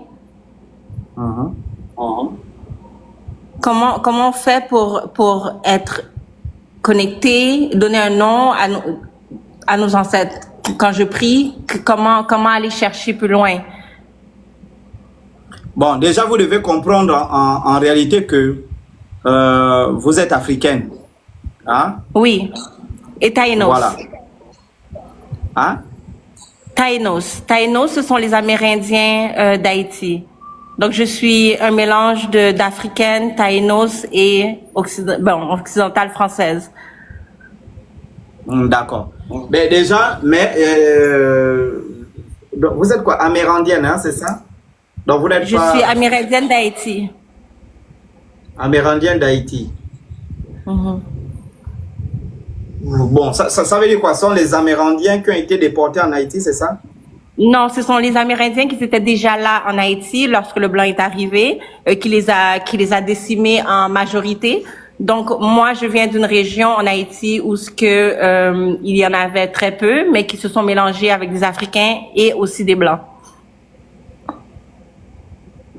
Comment on fait pour être connecté, donner un nom à nos ancêtres? Quand je prie, comment aller chercher plus loin? Bon, déjà, vous devez comprendre en réalité que vous êtes africaine. Hein? Oui. Et taïnos. Voilà. Hein? Taïnos. Taïnos, ce sont les Amérindiens d'Haïti. Donc, je suis un mélange d'africaine, taïnos et occidentale française. D'accord. Mais déjà, vous êtes quoi? Amérindienne, hein, c'est ça? Donc vous n'êtes pas... Je suis amérindienne d'Haïti. Amérindienne d'Haïti. Bon, ça veut dire quoi? Ce sont les Amérindiens qui ont été déportés en Haïti, c'est ça? Non, ce sont les Amérindiens qui étaient déjà là en Haïti lorsque le blanc est arrivé, qui les a décimés en majorité. Donc moi, je viens d'une région en Haïti où il y en avait très peu, mais qui se sont mélangés avec des Africains et aussi des blancs.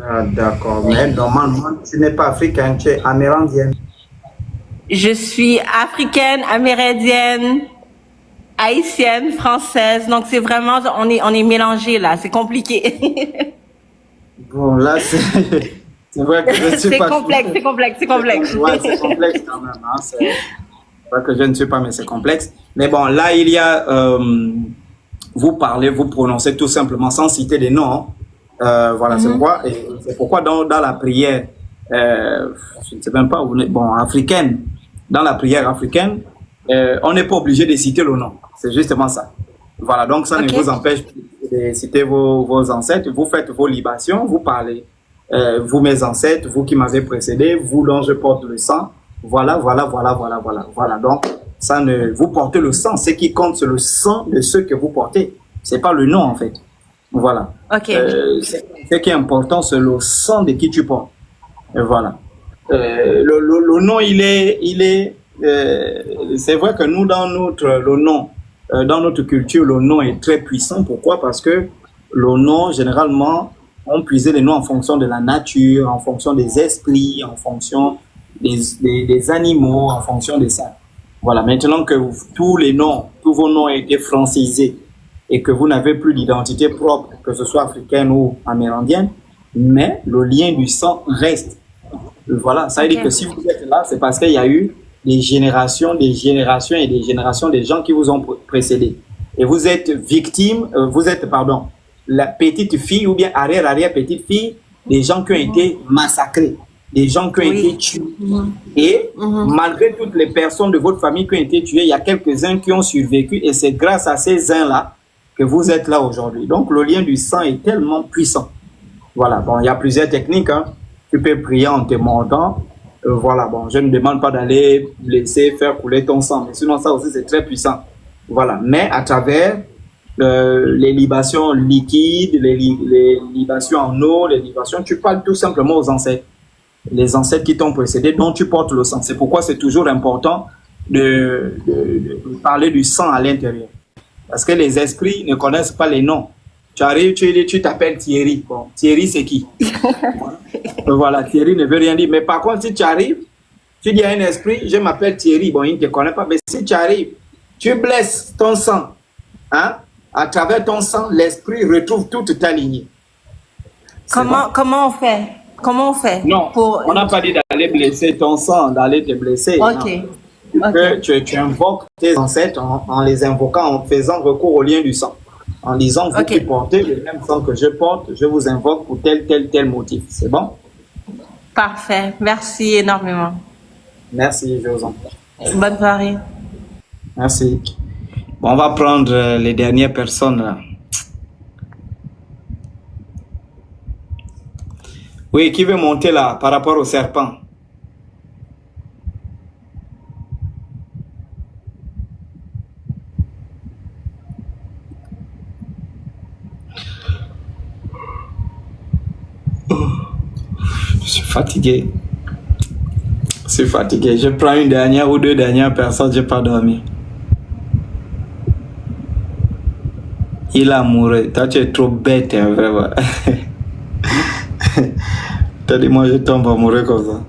Ah, d'accord, mais normalement, tu n'es pas africaine, tu es amérindienne. Je suis africaine, amérindienne, haïtienne, française. Donc, c'est vraiment, on est mélangés là. C'est compliqué. Bon, là, c'est vrai que je ne suis pas... C'est complexe. Ouais, c'est complexe quand même. Hein. C'est vrai que je ne suis pas, mais c'est complexe. Mais bon, là, il y a... vous parlez, vous prononcez tout simplement sans citer des noms. Voilà, c'est pourquoi dans la prière, je ne sais même pas où vous êtes, bon, africaine, dans la prière africaine, on n'est pas obligé de citer le nom. C'est justement ça. Voilà, donc ça ne vous empêche de citer vos ancêtres. Vous faites vos libations, vous parlez, vous mes ancêtres, vous qui m'avez précédé, vous dont je porte le sang. Voilà. Donc, vous portez le sang. Ce qui compte, c'est le sang de ceux que vous portez. C'est pas le nom, en fait. Voilà. Ce qui est important, c'est le sang de qui tu portes. Et voilà. Le nom, c'est vrai que nous, dans notre culture, le nom est très puissant. Pourquoi? Parce que le nom, généralement, on puisait les noms en fonction de la nature, en fonction des esprits, en fonction des animaux, en fonction de ça. Voilà. Maintenant que tous vos noms ont été francisés, et que vous n'avez plus d'identité propre, que ce soit africaine ou amérindienne, mais le lien du sang reste. Voilà, ça veut dire que si vous êtes là, c'est parce qu'il y a eu des générations et des générations de gens qui vous ont précédé. Et vous êtes victime, la petite fille ou bien arrière-petite fille des gens qui ont été massacrés, des gens qui ont été tués. Et malgré toutes les personnes de votre famille qui ont été tuées, il y a quelques-uns qui ont survécu et c'est grâce à ces uns-là que vous êtes là aujourd'hui. Donc, le lien du sang est tellement puissant. Voilà, bon, il y a plusieurs techniques. Hein. Tu peux prier en te mordant. Voilà, bon, je ne demande pas d'aller laisser faire couler ton sang. Mais sinon, ça aussi, c'est très puissant. Voilà, mais à travers les libations liquides, les libations en eau, les libations, tu parles tout simplement aux ancêtres. Les ancêtres qui t'ont précédé, dont tu portes le sang. C'est pourquoi c'est toujours important de parler du sang à l'intérieur. Parce que les esprits ne connaissent pas les noms. Tu arrives, tu t'appelles Thierry. Bon, Thierry, c'est qui? Voilà, Thierry ne veut rien dire. Mais par contre, si tu arrives, tu dis à un esprit, je m'appelle Thierry. Bon, il ne te connaît pas. Mais si tu arrives, tu blesses ton sang. Hein? À travers ton sang, l'esprit retrouve toute ta lignée. Comment on fait? Comment on fait? Non, on n'a pas dit d'aller blesser ton sang, d'aller te blesser. Ok. Tu invoques tes ancêtres en les invoquant, en faisant recours au lien du sang. En disant, vous qui portez le même sang que je porte, je vous invoque pour tel motif. C'est bon? Parfait. Merci énormément. Merci, je vous en prie. Bonne soirée. Merci. Bon, on va prendre les dernières personnes là. Oui, qui veut monter là par rapport au serpent? Je suis fatigué. Je suis fatigué. Je prends une dernière ou deux dernières personnes, je n'ai pas dormi. Il a mouru. Toi, tu es trop bête, hein, vraiment. T'as dit, moi, je tombe amoureux comme ça.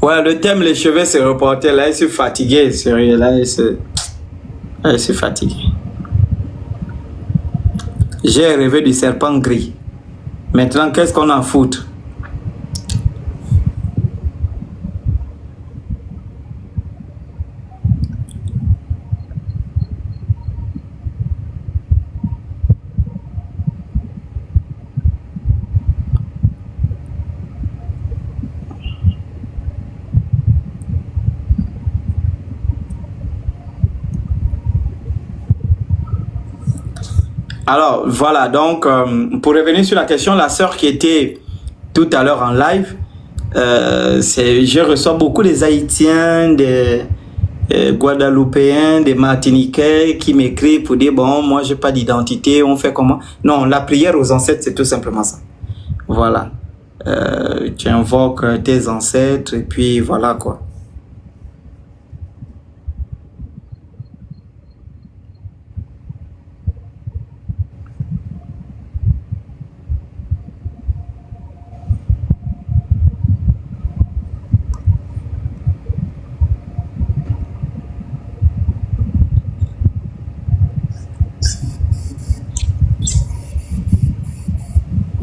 Ouais, le thème, les cheveux se reportaient. Là, je suis fatigué, sérieux. Là, je suis fatigué. J'ai rêvé du serpent gris. Maintenant, qu'est-ce qu'on en fout? Alors, voilà, donc, pour revenir sur la question, la sœur qui était tout à l'heure en live, je reçois beaucoup des Haïtiens, des Guadeloupéens, des Martiniquais qui m'écrivent pour dire, bon, moi, j'ai pas d'identité, on fait comment? Non, la prière aux ancêtres, c'est tout simplement ça. Voilà. Tu invoques tes ancêtres et puis voilà, quoi.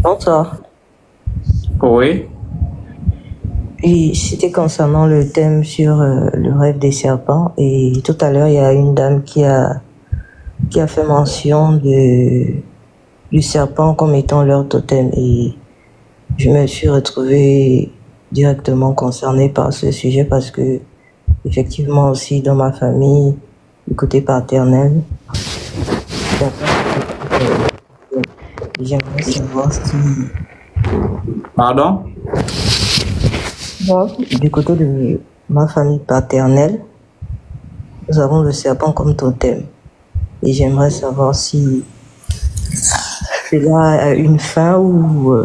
Bonsoir. Oui. Et c'était concernant le thème sur le rêve des serpents. Et tout à l'heure, il y a une dame qui a fait mention du serpent comme étant leur totem. Et je me suis retrouvée directement concernée par ce sujet parce que, effectivement, aussi dans ma famille, du côté paternel, j'aimerais savoir si... Pardon? Du côté de ma famille paternelle, nous avons le serpent comme totem. Et j'aimerais savoir si cela a une fin ou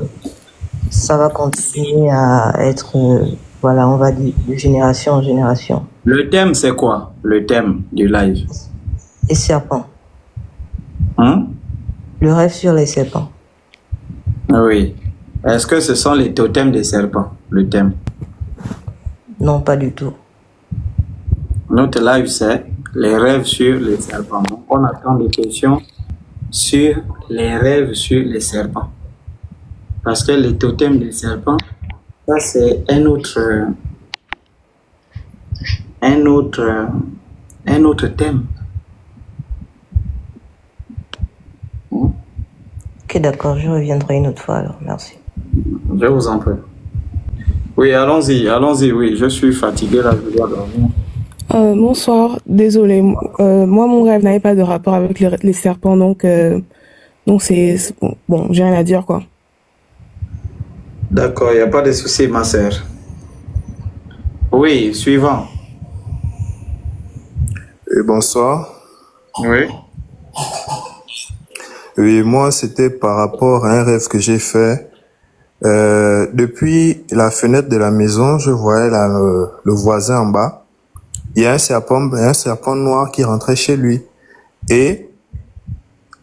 ça va continuer à être, voilà, on va dire, de génération en génération. Le thème, c'est quoi? Le thème du live? Les serpents. Hein? Le rêve sur les serpents. Oui. Est-ce que ce sont les totems des serpents, le thème? Non, pas du tout. Notre live, c'est les rêves sur les serpents. Donc, on attend des questions sur les rêves sur les serpents. Parce que les totems des serpents, ça, c'est un autre thème. Ok, d'accord, je reviendrai une autre fois alors, merci. Je vous en prie. Oui, allons-y, oui, je suis fatigué là, je dois dormir. Bonsoir, désolé. Moi, mon rêve n'avait pas de rapport avec les serpents, donc bon, j'ai rien à dire, quoi. D'accord, il n'y a pas de souci, ma sœur. Oui, suivant. Et bonsoir. Oui. Oui, moi, c'était par rapport à un rêve que j'ai fait. Depuis la fenêtre de la maison, je voyais le voisin en bas. Il y a un serpent noir qui rentrait chez lui. Et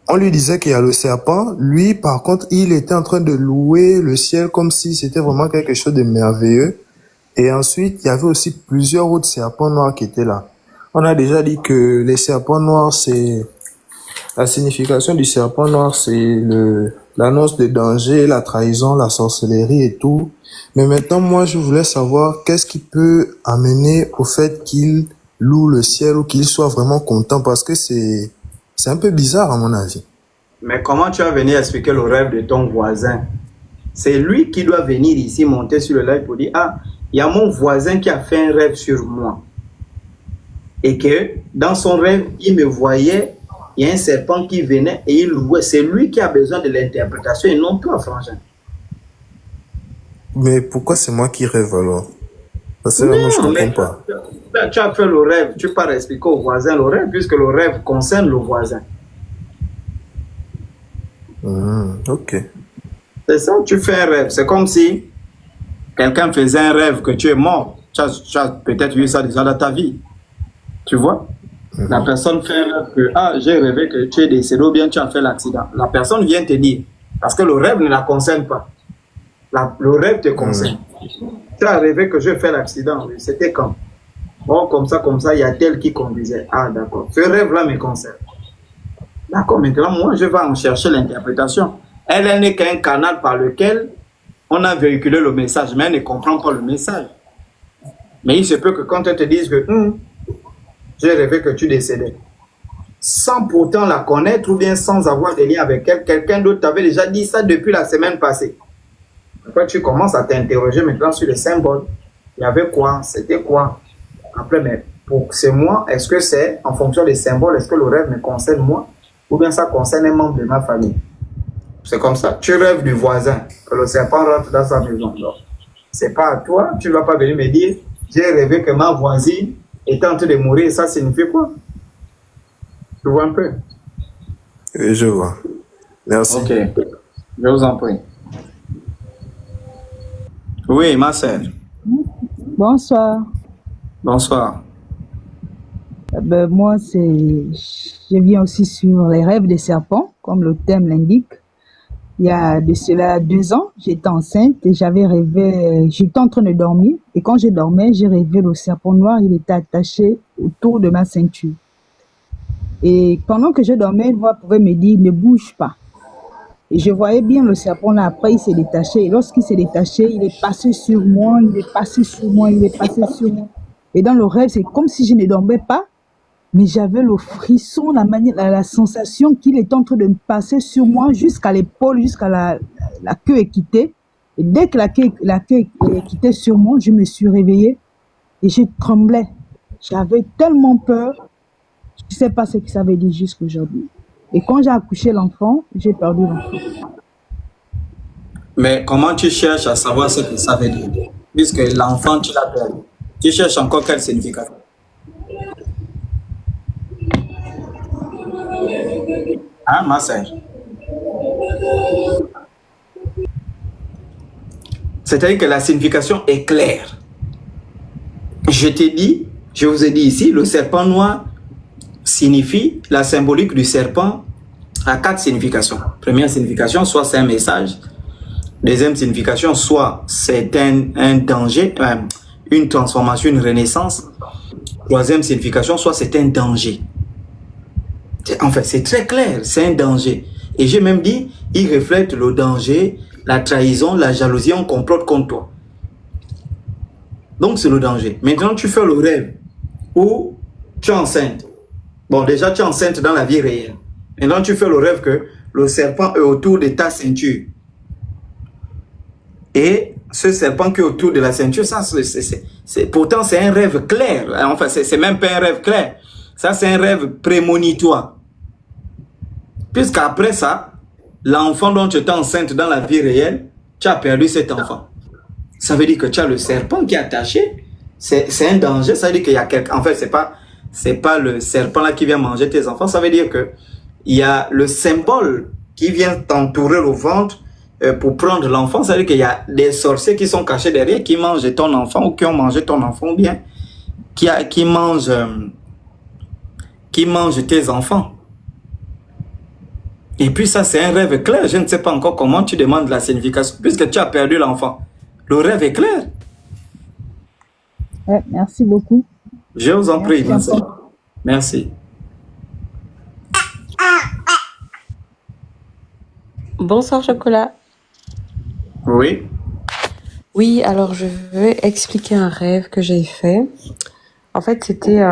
on lui disait qu'il y a le serpent. Lui, par contre, il était en train de louer le ciel comme si c'était vraiment quelque chose de merveilleux. Et ensuite, il y avait aussi plusieurs autres serpents noirs qui étaient là. On a déjà dit que les serpents noirs, c'est... La signification du serpent noir, c'est l'annonce de danger, la trahison, la sorcellerie et tout. Mais maintenant, moi, je voulais savoir qu'est-ce qui peut amener au fait qu'il loue le ciel ou qu'il soit vraiment content, parce que c'est un peu bizarre à mon avis. Mais comment tu vas venir expliquer le rêve de ton voisin? C'est lui qui doit venir ici, monter sur le live pour dire, ah, il y a mon voisin qui a fait un rêve sur moi. Et que dans son rêve, il me voyait, il y a un serpent qui venait et il louait. C'est lui qui a besoin de l'interprétation et non toi, frangin. Mais pourquoi c'est moi qui rêve alors? Parce que moi, je ne comprends pas. Tu as fait le rêve, tu peux expliquer au voisin le rêve, puisque le rêve concerne le voisin. Ok. C'est ça, tu fais un rêve. C'est comme si quelqu'un faisait un rêve que tu es mort. Tu as peut-être vu ça déjà dans ta vie. Tu vois? La personne fait un rêve que, ah, j'ai rêvé que tu es décédé ou bien tu as fait l'accident. La personne vient te dire, parce que le rêve ne la concerne pas. Le rêve te concerne. Tu as rêvé que je fais l'accident, oui. C'était quand? Bon, comme ça, il y a tel qui conduisait. Ah, d'accord. Ce rêve-là me concerne. D'accord, maintenant, moi, je vais en chercher l'interprétation. Elle n'est qu'un canal par lequel on a véhiculé le message, mais elle ne comprend pas le message. Mais il se peut que quand elle te dise que j'ai rêvé que tu décédais, sans pourtant la connaître ou bien sans avoir des liens avec elle, quelqu'un d'autre t'avait déjà dit ça depuis la semaine passée. Après, tu commences à t'interroger maintenant sur les symboles. Il y avait quoi? C'était quoi? Après, mais pour c'est moi, est-ce que c'est en fonction des symboles, est-ce que le rêve me concerne moi ou bien ça concerne un membre de ma famille? C'est comme ça. Tu rêves du voisin, que le serpent rentre dans sa maison. C'est pas à toi, tu ne vas pas venir me dire, j'ai rêvé que ma voisine était en train de mourir, ça signifie quoi? Tu vois un peu? Oui, je vois. Merci. Ok, je vous en prie. Oui, ma sœur. Bonsoir. Bonsoir. Moi, je viens aussi sur les rêves des serpents, comme le thème l'indique. Il y a de cela 2 ans, j'étais enceinte et j'avais rêvé, j'étais en train de dormir. Et quand je dormais, j'ai rêvé le serpent noir, il était attaché autour de ma ceinture. Et pendant que je dormais, une voix pouvait me dire, ne bouge pas. Et je voyais bien le serpent là, après il s'est détaché. Et lorsqu'il s'est détaché, il est passé sur moi, il est passé sur moi, il est passé sur moi. Et dans le rêve, c'est comme si je ne dormais pas, mais j'avais le frisson, la sensation qu'il est en train de me passer sur moi jusqu'à l'épaule, jusqu'à la queue est quittée. Et dès que la queue est quittée sur moi, je me suis réveillée et je tremblais. J'avais tellement peur, je ne sais pas ce que ça veut dire jusqu'aujourd'hui. Et quand j'ai accouché l'enfant, j'ai perdu l'enfant. Mais comment tu cherches à savoir ce que ça veut dire? Puisque l'enfant, tu l'as perdu. Tu cherches encore quelle signification? Hein, ma sœur? C'est-à-dire que la signification est claire. Je vous ai dit ici, le serpent noir signifie, la symbolique du serpent a 4 significations. Première signification, soit c'est un message. Deuxième signification, soit c'est un danger, une transformation, une renaissance. Troisième signification, soit c'est un danger. En fait, c'est très clair, c'est un danger. Et j'ai même dit, il reflète le danger, la trahison, la jalousie, on complote contre toi. Donc c'est le danger. Maintenant, tu fais le rêve où tu es enceinte. Bon, déjà, tu es enceinte dans la vie réelle. Maintenant, tu fais le rêve que le serpent est autour de ta ceinture. Et ce serpent qui est autour de la ceinture, ça, pourtant c'est un rêve clair. Enfin, c'est même pas un rêve clair. Ça, c'est un rêve prémonitoire. Puisqu'après ça, l'enfant dont tu étais enceinte dans la vie réelle, tu as perdu cet enfant. Ça veut dire que tu as le serpent qui est attaché. C'est un danger. Ça veut dire qu'il y a quelqu'un. En fait, c'est pas le serpent là qui vient manger tes enfants. Ça veut dire que il y a le symbole qui vient t'entourer au ventre pour prendre l'enfant. Ça veut dire qu'il y a des sorciers qui sont cachés derrière, qui mangent ton enfant ou qui ont mangé ton enfant, ou bien qui mangent tes enfants. Et puis ça, c'est un rêve clair. Je ne sais pas encore comment tu demandes la signification, puisque tu as perdu l'enfant. Le rêve est clair. Ouais, merci beaucoup. Je vous en prie. Merci. Merci. Bonsoir Chocolat. Oui. Oui, alors je vais expliquer un rêve que j'ai fait. En fait, c'était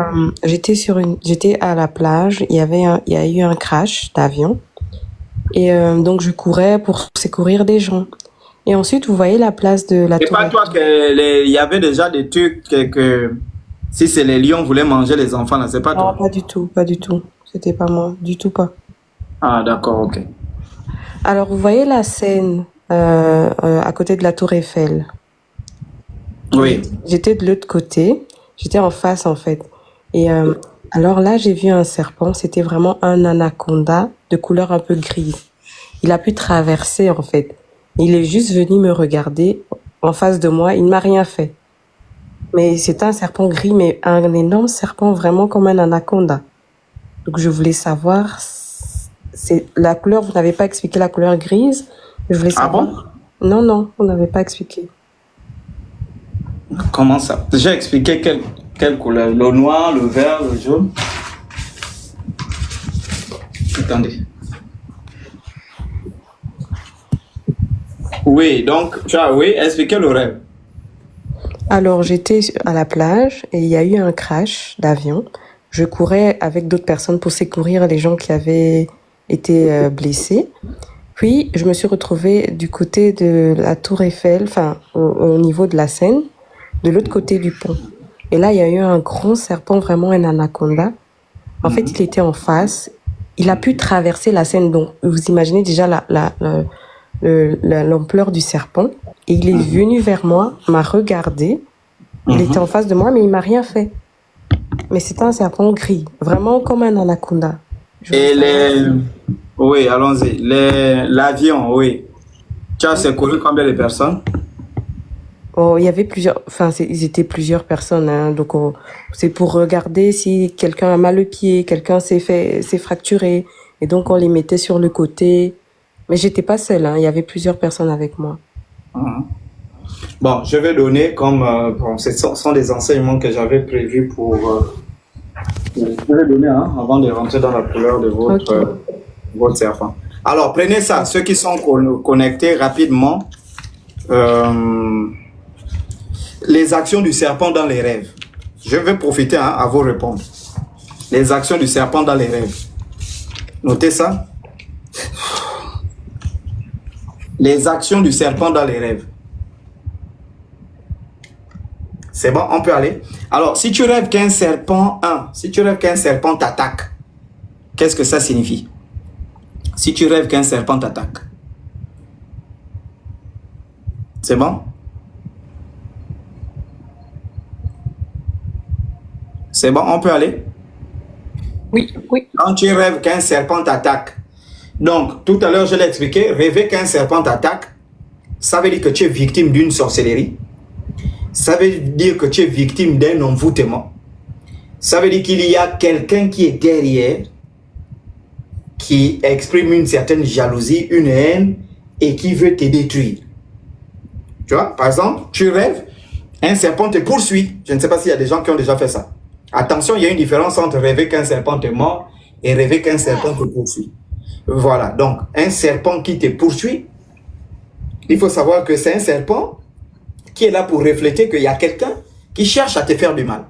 j'étais à la plage, il y a eu un crash d'avion et donc je courais pour secourir des gens. Et ensuite, vous voyez la place de la C'est Tour pas toi il y avait déjà des trucs que si c'est les lions voulaient manger les enfants là, c'est pas toi. Non, pas du tout. C'était pas moi, du tout pas. Ah d'accord, ok. Alors, vous voyez la scène à côté de la Tour Eiffel. Oui. J'étais de l'autre côté, j'étais en face en fait. Et alors là, j'ai vu un serpent, c'était vraiment un anaconda de couleur un peu grise. Il a pu traverser en fait. Il est juste venu me regarder en face de moi, il ne m'a rien fait. Mais c'était un serpent gris, mais un énorme serpent vraiment comme un anaconda. Donc je voulais savoir, c'est la couleur, vous n'avez pas expliqué la couleur grise. Je voulais savoir. Bon? Non, vous n'avez pas expliqué. Comment ça? J'ai expliqué quelle couleur? Le noir, le vert, le jaune? Attendez. Oui, donc tu as expliqué le rêve. Alors j'étais à la plage et il y a eu un crash d'avion. Je courais avec d'autres personnes pour secourir les gens qui avaient été blessés. Puis je me suis retrouvée du côté de la Tour Eiffel, enfin au niveau de la Seine, de l'autre côté du pont. Et là, il y a eu un grand serpent, vraiment un anaconda. En fait, il était en face. Il a pu traverser la Seine. Donc, vous imaginez déjà l'ampleur du serpent. Et il est venu vers moi, m'a regardé. Il était en face de moi, mais il m'a rien fait. Mais c'était un serpent gris, vraiment comme un anaconda. Oui, allons-y. L'avion, oui. Tu as secouru combien de personnes? Oh, il y avait plusieurs, ils étaient plusieurs personnes, hein, donc c'est pour regarder si quelqu'un a mal au pied, quelqu'un s'est fracturé, et donc on les mettait sur le côté. Mais j'étais pas seule, hein, il y avait plusieurs personnes avec moi. Bon, je vais donner comme, ce sont des enseignements que j'avais prévus pour, je vais donner, avant de rentrer dans la couleur de votre serpent. Alors, prenez ça, ceux qui sont connectés rapidement, les actions du serpent dans les rêves. Je vais profiter à vous répondre. Les actions du serpent dans les rêves. Notez ça. Les actions du serpent dans les rêves. C'est bon, on peut aller. Alors, si tu rêves qu'un serpent, t'attaque, qu'est-ce que ça signifie? Si tu rêves qu'un serpent t'attaque. C'est bon? C'est bon, on peut aller? Oui. Quand tu rêves qu'un serpent t'attaque, donc tout à l'heure je l'ai expliqué, rêver qu'un serpent t'attaque, ça veut dire que tu es victime d'une sorcellerie, ça veut dire que tu es victime d'un envoûtement, ça veut dire qu'il y a quelqu'un qui est derrière, qui exprime une certaine jalousie, une haine, et qui veut te détruire. Tu vois, par exemple, tu rêves, un serpent te poursuit. Je ne sais pas s'il y a des gens qui ont déjà fait ça. Attention, il y a une différence entre rêver qu'un serpent te mord et rêver qu'un serpent te poursuit. Voilà, donc un serpent qui te poursuit, il faut savoir que c'est un serpent qui est là pour refléter qu'il y a quelqu'un qui cherche à te faire du mal.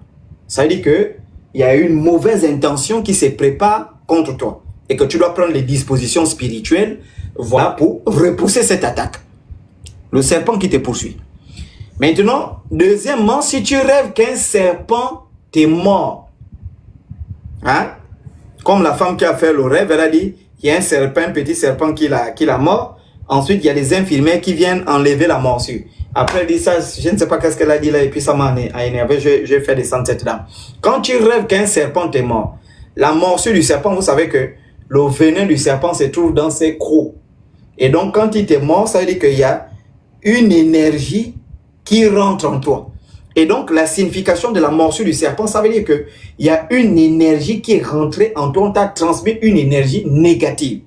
Ça veut dire qu'il y a une mauvaise intention qui se prépare contre toi et que tu dois prendre les dispositions spirituelles, voilà, pour repousser cette attaque. Le serpent qui te poursuit. Maintenant, deuxièmement, si tu rêves qu'un serpent t'est mort, hein, comme la femme qui a fait le rêve, elle a dit, il y a un serpent, un petit serpent qui l'a mort. Ensuite, il y a des infirmières qui viennent enlever la morsure. Après, elle dit ça, je ne sais pas qu'est-ce qu'elle a dit là, et puis ça m'a énervé, je vais descendre cette dame. Quand tu rêves qu'un serpent t'est mort, la morsure du serpent, vous savez que le venin du serpent se trouve dans ses crocs. Et donc, quand il t'est mort, ça veut dire qu'il y a une énergie qui rentre en toi. Et donc, la signification de la morsure du serpent, ça veut dire qu'il y a une énergie qui est rentrée en toi, on t'a transmis une énergie négative.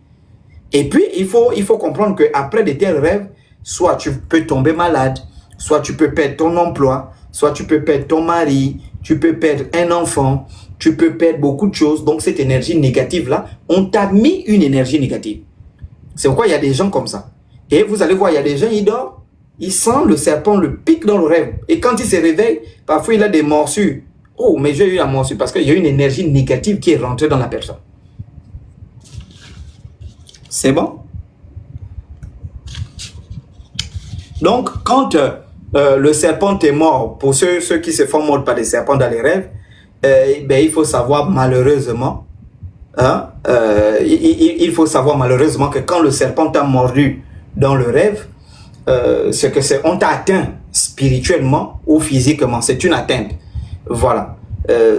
Et puis, il faut comprendre qu'après de tels rêves, soit tu peux tomber malade, soit tu peux perdre ton emploi, soit tu peux perdre ton mari, tu peux perdre un enfant, tu peux perdre beaucoup de choses. Donc, cette énergie négative-là, on t'a mis une énergie négative. C'est pourquoi il y a des gens comme ça. Et vous allez voir, il y a des gens, ils dorment, ils sentent le serpent, le pique dans le rêve. Et quand il se réveille, parfois il a des morsures. Oh, mais j'ai eu la morsure parce qu'il y a une énergie négative qui est rentrée dans la personne. C'est bon? Donc, quand le serpent est mort, pour ceux qui se font mordre par des serpents dans les rêves, ben, il faut savoir malheureusement, hein, il faut savoir malheureusement que quand le serpent t'a mordu dans le rêve, c'est que on t'a atteint spirituellement ou physiquement. C'est une atteinte. Voilà.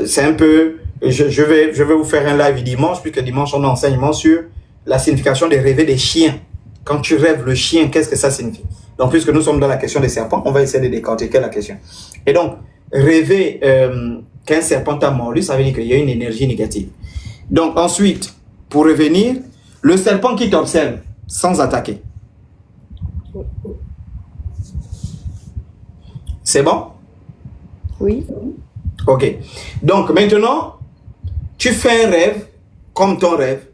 C'est un peu... Je vais vous faire un live dimanche, puisque dimanche on a enseignement sur la signification de rêver des chiens. Quand tu rêves le chien, qu'est-ce que ça signifie? Donc, puisque nous sommes dans la question des serpents, on va essayer de décortiquer la question. Et donc, rêver qu'un serpent t'a mordu, ça veut dire qu'il y a une énergie négative. Donc, ensuite, pour revenir, le serpent qui t'observe sans attaquer. C'est bon? Oui. Ok. Donc, maintenant, tu fais un rêve, comme ton rêve,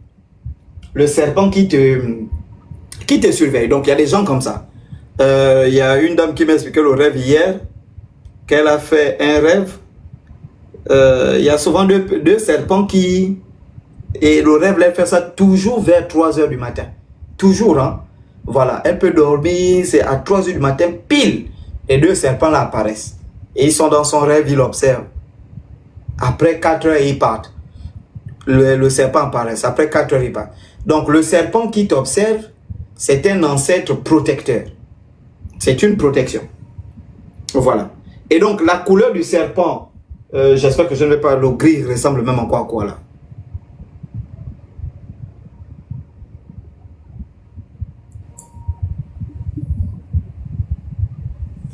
le serpent qui te surveille. Donc, il y a des gens comme ça. Il y a une dame qui m'a expliqué le rêve hier, qu'elle a fait un rêve. Il y a souvent deux serpents qui... Et le rêve, elle fait ça toujours vers 3 heures du matin. Toujours, hein. Voilà, elle peut dormir, c'est à 3 heures du matin, pile. Les 2 serpents là apparaissent. Et ils sont dans son rêve, ils l'observent. Après 4 heures, ils partent. Le serpent apparaît. Après 4 heures, il part. Donc, le serpent qui t'observe, c'est un ancêtre protecteur. C'est une protection. Voilà. Et donc, la couleur du serpent, j'espère que je ne vais pas... Le gris ressemble même encore à quoi, là?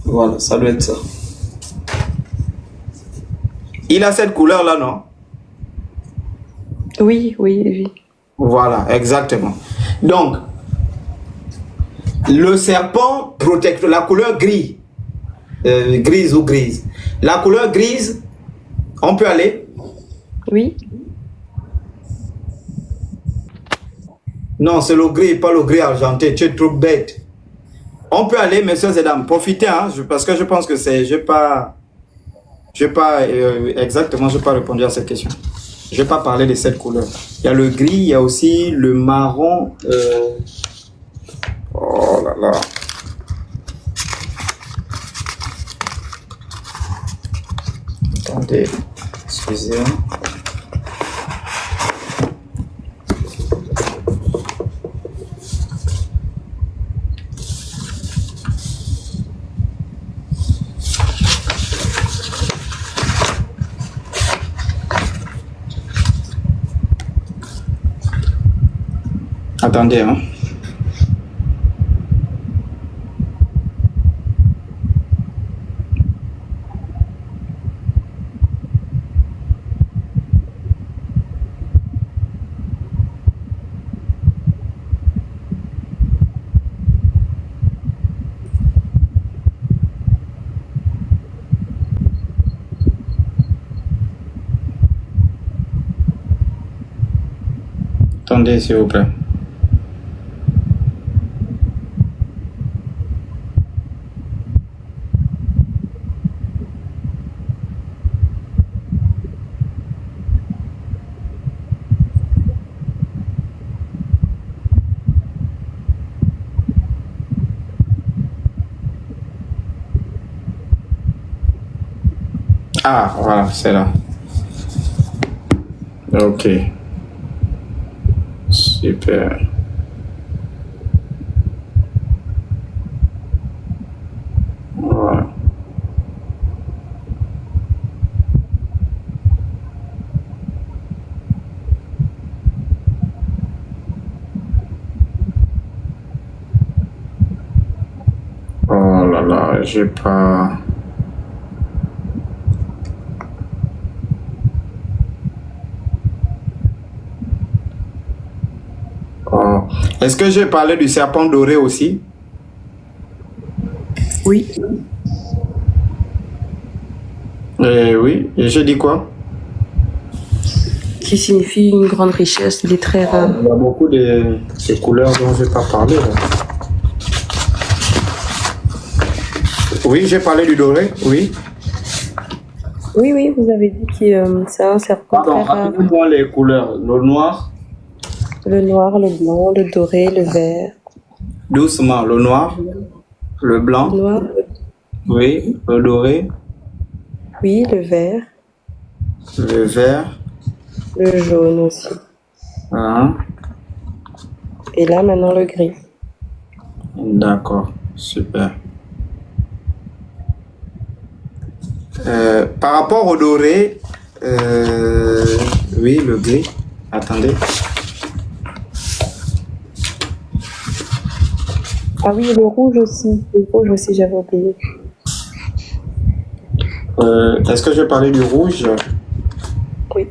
Voilà, ça doit être ça. Il a cette couleur-là, non? Oui, oui, oui. Voilà, exactement. Donc, le serpent protecteur, la couleur grise, grise ou grise. La couleur grise, on peut aller? Oui. Non, c'est le gris, pas le gris argenté. Tu es trop bête. On peut aller, messieurs et dames, profitez, hein, parce que je pense que c'est... Je n'ai pas répondu à cette question. Je ne vais pas parler de cette couleur. Il y a le gris, il y a aussi le marron. Oh là là. Attendez, excusez-moi. Attendez, hein. Attendez, s'il vous plaît. Ah, voilà, c'est là. Ok. Super. Voilà. Oh là là, j'ai pas... Oh. Est-ce que j'ai parlé du serpent doré aussi? Oui. Oui, et j'ai dit quoi? Qui signifie une grande richesse, il est très rare. Il y a beaucoup de couleurs dont je n'ai pas parlé. Là. Oui, j'ai parlé du doré, oui. Oui, oui, vous avez dit que c'est un serpent Pardon, très rare. rappelez-moi les couleurs. Le noir. Le noir, le blanc, le doré, le vert. Doucement, le noir, le blanc. Le noir, Oui, le doré, oui, le vert, le vert. le jaune aussi. Hein. Et là, maintenant, le gris. D'accord, super. Par rapport au doré, oui, le gris. Attendez. Ah oui, le rouge aussi. Le rouge aussi, j'avais oublié. Est-ce que j'ai parlé du rouge? Oui.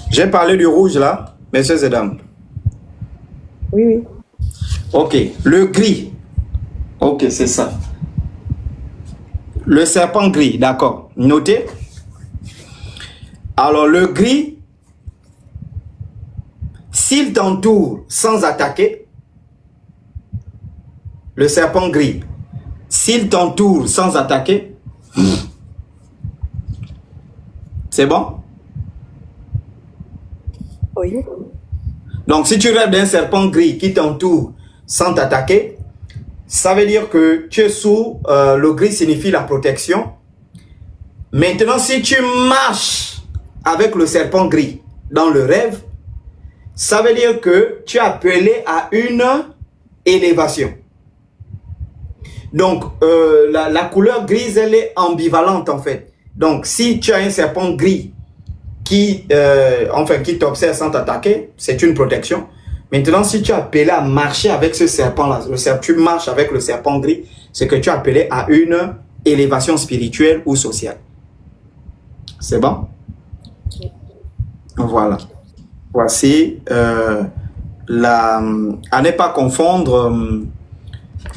J'ai parlé du rouge là, messieurs et dames. Oui, oui. Ok, le gris. Ok, c'est ça. Le serpent gris, d'accord. Notez. Alors, le gris, s'il t'entoure sans attaquer, le serpent gris, s'il t'entoure sans attaquer, c'est bon? Oui. Donc, si tu rêves d'un serpent gris qui t'entoure sans t'attaquer, ça veut dire que tu es sous, le gris signifie la protection. Maintenant, si tu marches avec le serpent gris dans le rêve, ça veut dire que tu es appelé à une élévation. Donc, la couleur grise, elle est ambivalente en fait. Donc, si tu as un serpent gris qui t'observe sans t'attaquer, c'est une protection. Maintenant, si tu es appelé à marcher avec ce serpent-là, tu marches avec le serpent gris, c'est que tu es appelé à une élévation spirituelle ou sociale. C'est bon? Voilà. Voici à ne pas confondre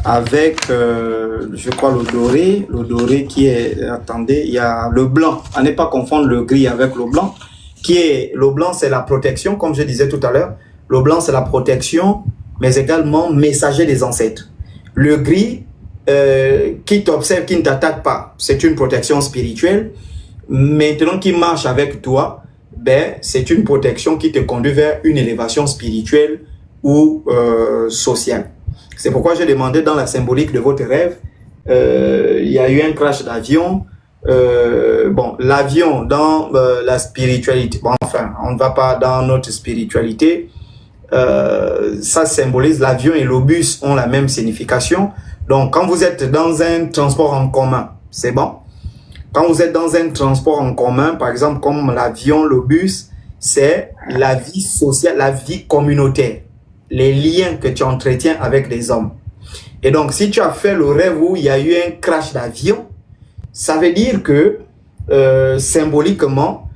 avec, je crois, le doré qui est, attendez, il y a le blanc. À ne pas confondre le gris avec le blanc, le blanc, c'est la protection, comme je disais tout à l'heure. Le blanc, c'est la protection, mais également messager des ancêtres. Le gris, qui t'observe, qui ne t'attaque pas, c'est une protection spirituelle. Maintenant, qui marche avec toi, ben, c'est une protection qui te conduit vers une élévation spirituelle ou sociale. C'est pourquoi j'ai demandé dans la symbolique de votre rêve, il y a eu un crash d'avion. Bon, l'avion dans la spiritualité, bon, enfin, on ne va pas dans notre spiritualité. Ça symbolise l'avion et le bus ont la même signification. Donc, quand vous êtes dans un transport en commun, c'est bon. Quand vous êtes dans un transport en commun, par exemple, comme l'avion, le bus, c'est la vie sociale, la vie communautaire, les liens que tu entretiens avec les hommes. Et donc, si tu as fait le rêve où il y a eu un crash d'avion, ça veut dire que, symboliquement,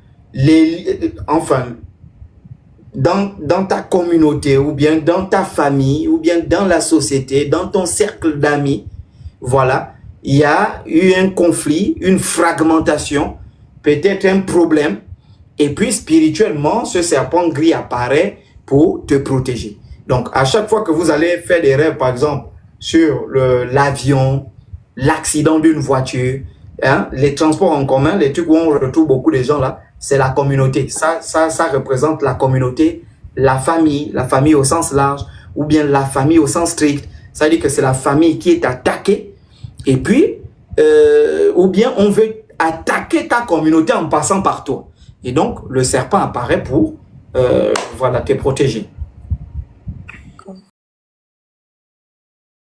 dans ta communauté, ou bien dans ta famille, ou bien dans la société, dans ton cercle d'amis, voilà, il y a eu un conflit, une fragmentation, peut-être un problème, et puis spirituellement, ce serpent gris apparaît pour te protéger. Donc, à chaque fois que vous allez faire des rêves, par exemple, sur l'avion, l'accident d'une voiture, hein, les transports en commun, les trucs où on retrouve beaucoup de gens là, c'est la communauté. Ça représente la communauté, la famille au sens large, ou bien la famille au sens strict. Ça veut dire que c'est la famille qui est attaquée, et puis, ou bien on veut attaquer ta communauté en passant par toi. Et donc, le serpent apparaît pour voilà, te protéger.